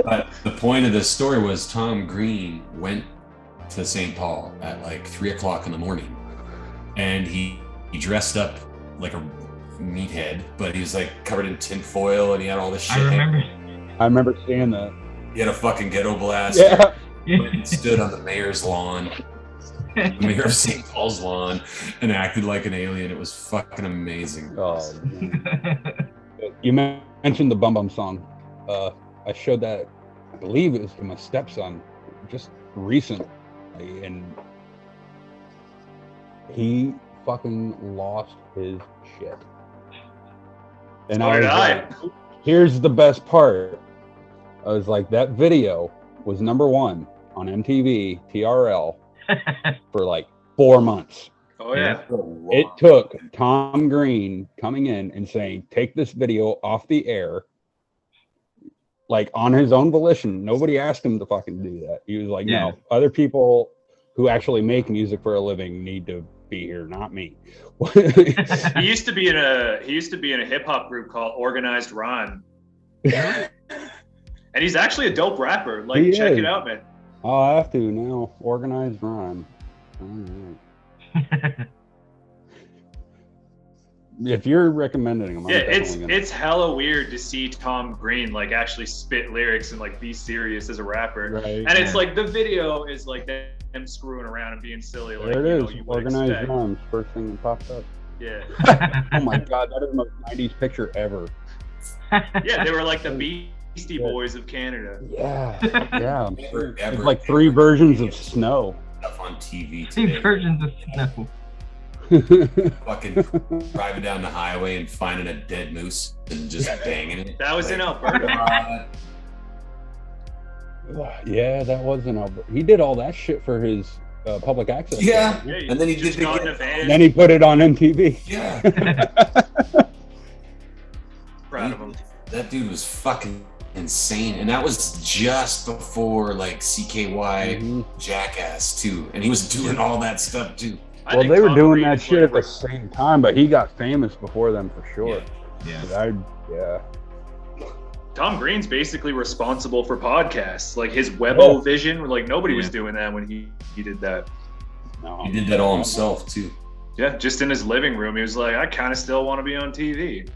But the point of this story was Tom Green went to St. Paul at like 3:00 in the morning, and he dressed up like a meathead, but he was like covered in tin foil and he had all this shit. I remember seeing that. He had a fucking ghetto blaster. Yeah. He stood on the mayor's lawn. The mayor of St. Paul's lawn, and acted like an alien. It was fucking amazing. Oh, you mentioned the Bum Bum song. I showed that, I believe it was to my stepson just recently, and he fucking lost his shit. And I was like, here's the best part. I was like, that video was #1 on MTV TRL for like 4 months. Oh yeah. It took Tom Green coming in and saying, take this video off the air, like on his own volition. Nobody asked him to fucking do that. He was like, no, other people who actually make music for a living need to be here, not me. He used to be in a hip hop group called Organized Rhyme. And he's actually a dope rapper. Like, check it out, man. I'll have to now. Organized Rhyme. All right. If you're recommending them, it's hella weird to see Tom Green like actually spit lyrics and like be serious as a rapper. Right. And it's like the video is like them screwing around and being silly. Like, there it is. Organized Rhymes, first thing that popped up. Yeah. Oh my god, that is the most 90s picture ever. Yeah, they were like the Beastie Boys of Canada. Yeah. It's like 3 versions of Snow. Stuff on TV today. 3 versions of Snow. Fucking driving down the highway and finding a dead moose and just banging it. That was in Alberta. Yeah, that was in Alberta. He did all that shit for his public access. Yeah, and then he did got in a van. And then he put it on MTV. Yeah. Proud of him. That dude was fucking insane, and that was just before like CKY Jackass too, and he was doing all that stuff too. Well, they were doing that shit at the same time, but he got famous before them for sure. Yeah. Tom Green's basically responsible for podcasts, like his Webo vision. Like nobody was doing that when he did that. No, he did that all himself too. Yeah, just in his living room, he was like, I kind of still want to be on TV.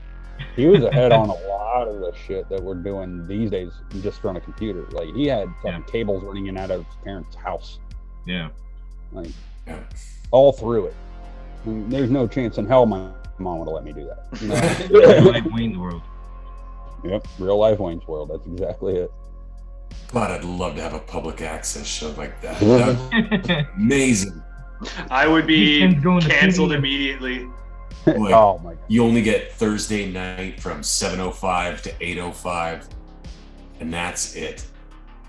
He was ahead on a lot of the shit that we're doing these days just from a computer. Like he had fucking cables running in and out of his parents' house. Yeah. Like all through it. I mean, there's no chance in hell my mom would have let me do that. You know? Real life Wayne's World. Yep, real life Wayne's World. That's exactly it. God, I'd love to have a public access show like that. That would be amazing. I would be canceled immediately. Like, oh my god! You only get Thursday night from 7:05 to 8:05, and that's it.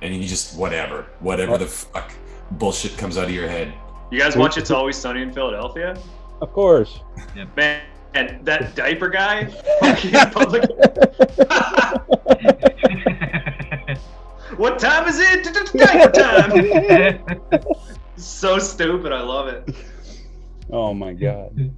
And you just whatever the fuck bullshit comes out of your head. You guys watch It's Always Sunny in Philadelphia? Of course. Yeah. Man, and that diaper guy. What time is it? Diaper time. So stupid. I love it. Oh my god.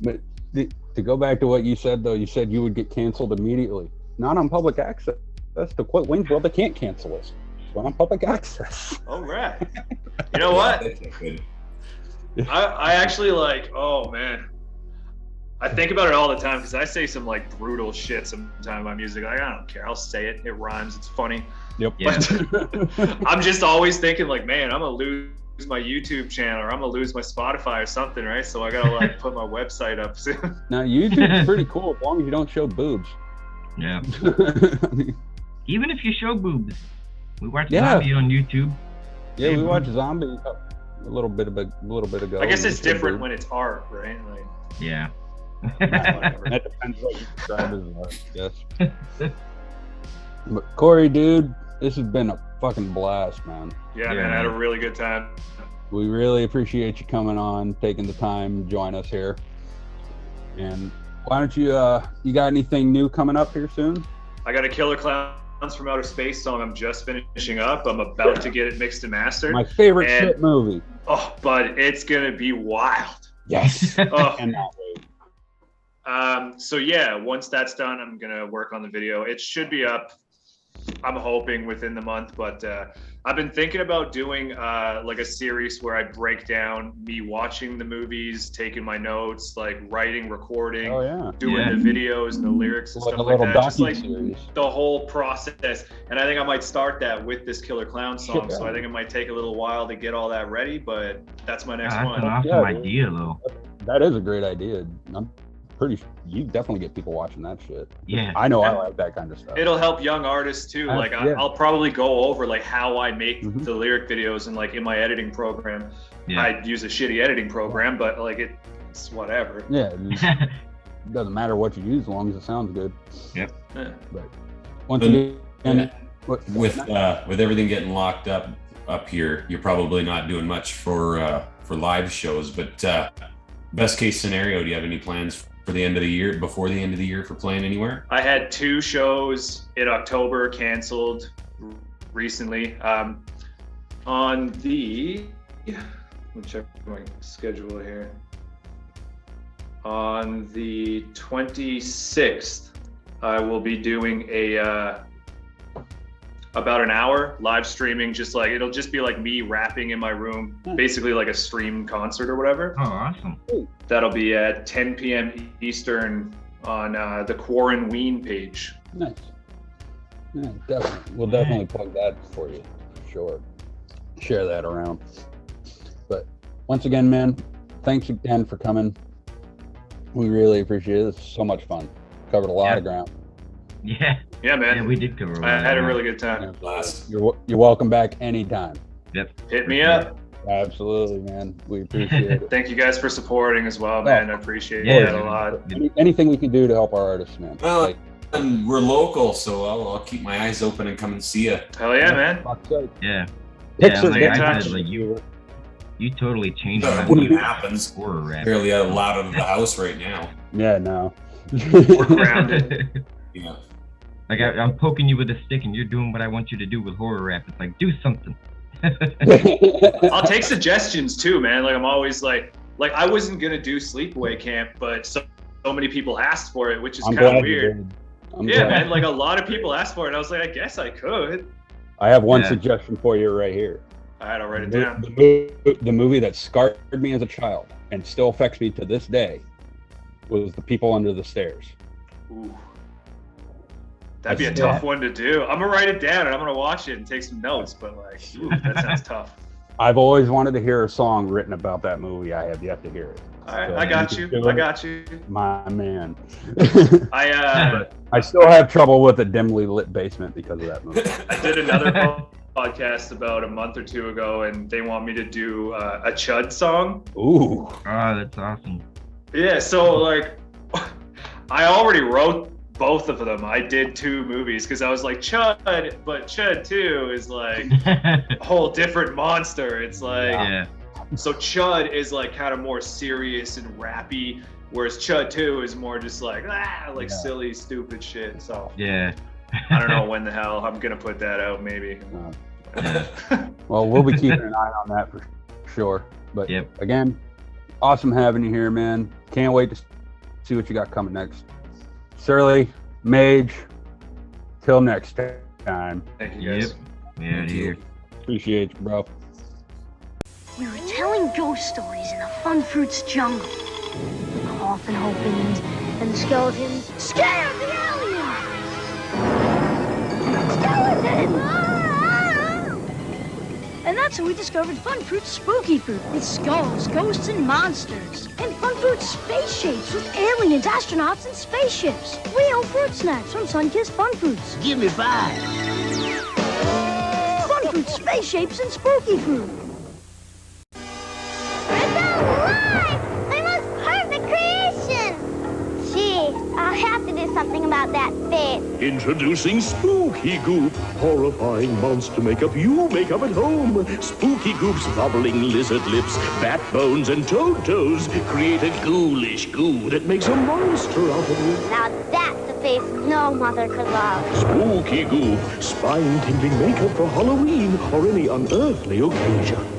But to go back to what you said, though, you said you would get canceled immediately. Not on public access. That's the quote. Wayne's World, they can't cancel us. We're on public access. All right. You know what? I actually like, oh man. I think about it all the time because I say some like brutal shit sometimes in my music. Like, I don't care. I'll say it. It rhymes. It's funny. Yep. But I'm just always thinking like, man, I'm going to lose my YouTube channel or I'm gonna lose my Spotify or something, right? So I gotta like put my website up soon. Now YouTube's pretty cool as long as you don't show boobs. Yeah. Even if you show boobs, we watch Zombie on YouTube. Yeah, we watched Zombie a little bit ago. I guess it's different when it's art, right? Like, yeah. That depends what you describe as art, I guess. But Corey, dude, this has been a fucking blast, man. Yeah, man, I had a really good time. We really appreciate you coming on, taking the time to join us here. And why don't you got anything new coming up here soon? I got a Killer Clowns from Outer Space song I'm just finishing up. I'm about to get it mixed and mastered. My favorite shit movie. Oh, but it's gonna be wild. Yes. Oh. Cannot wait. So yeah, once that's done, I'm gonna work on the video. It should be up, I'm hoping, within the month, but I've been thinking about doing like a series where I break down me watching the movies, taking my notes, like writing, recording, doing the videos and the lyrics and stuff like that. Just like the whole process. And I think I might start that with this Killer Clown song. So I think it might take a little while to get all that ready, but that's my next one. That's an awesome idea, though. That is a great idea. I'm pretty sure you definitely get people watching that shit. Yeah, I know. I like that kind of stuff. It'll help young artists too. Like I'll probably go over like how I make the lyric videos, and like in my editing program, I use a shitty editing program, but like it's whatever. Yeah, it doesn't matter what you use as long as it sounds good. Yep. Yeah. But once again, with everything getting locked up here, you're probably not doing much for live shows. But best case scenario, do you have any plans for the end of the year, before the end of the year, for playing anywhere? I had 2 shows in October canceled recently. On the, let me check my schedule here. On the 26th, I will be doing a about an hour live streaming, just like it'll just be like me rapping in my room, basically like a stream concert or whatever. Oh, awesome. That'll be at 10 p.m. Eastern on the Quarantine page. Nice. Yeah, definitely. We'll definitely plug that for you, for sure. Share that around. But once again, man, thanks again for coming. We really appreciate it. It's so much fun. Covered a lot of ground. Yeah. Yeah, man. Yeah, we did cover. I had a really good time. You're welcome back anytime. Yep. Hit me up. Absolutely, man. We appreciate it. Thank you guys for supporting as well, man. I appreciate that a lot. Anything we can do to help our artists, man. Well, and we're local, so I'll keep my eyes open and come and see you. Hell yeah, man. Yeah. Pictures, like I said, like you totally changed my What view happens? of horror rap. Barely allowed out of the house right now. Yeah, no. We're grounded. Yeah. Like I'm poking you with a stick, and you're doing what I want you to do with horror rap. It's like, do something. I'll take suggestions too, man. Like I'm always like I wasn't gonna do sleepaway camp, but so many people asked for it, which is kind of weird. Yeah, man. Like a lot of people asked for it. And I was like, I guess I could. I have one suggestion for you right here. All right, I'll write it down. The movie that scarred me as a child and still affects me to this day was The People Under the Stairs. Ooh. That'd be a tough one to do. I'm gonna write it down and I'm gonna watch it and take some notes, but like, ooh, that sounds tough. I've always wanted to hear a song written about that movie. I have yet to hear it. All right, so I got you. My man. I still have trouble with a dimly lit basement because of that movie. I did another podcast about a month or 2 ago, and they want me to do a Chud song. Ooh. Oh, that's awesome. Yeah, so like, I already wrote both of them. I did 2 movies because I was like Chud, but Chud 2 is like a whole different monster. It's like, so Chud is like kind of more serious and rappy, whereas Chud 2 is more just like silly, stupid shit. So I don't know when the hell I'm gonna put that out. Maybe. Well, we'll be keeping an eye on that for sure. But again, awesome having you here, man. Can't wait to see what you got coming next. Surly, Mage, till next time. Thank you guys. Yeah, dude. Appreciate you, bro. We were telling ghost stories in the Fun Fruits jungle. The coffin opens, and the skeletons scare the aliens! Skeletons! And that's how we discovered Fun Fruit's spooky fruit with skulls, ghosts, and monsters. And Fun Fruit's space shapes with aliens, astronauts, and spaceships. Real fruit snacks from Sunkissed Fun Fruits. Give me 5. Fun Fruit space shapes and spooky fruit. It's alive! My most perfect creation! Gee, I'll have to do something about that face. Introducing Spooky Goop, horrifying monster makeup you make up at home. Spooky Goop's bubbling lizard lips, bat bones, and toad toes create a ghoulish goo that makes a monster out of you. Now that's a face no mother could love. Spooky Goop, spine-tingling makeup for Halloween or any unearthly occasion.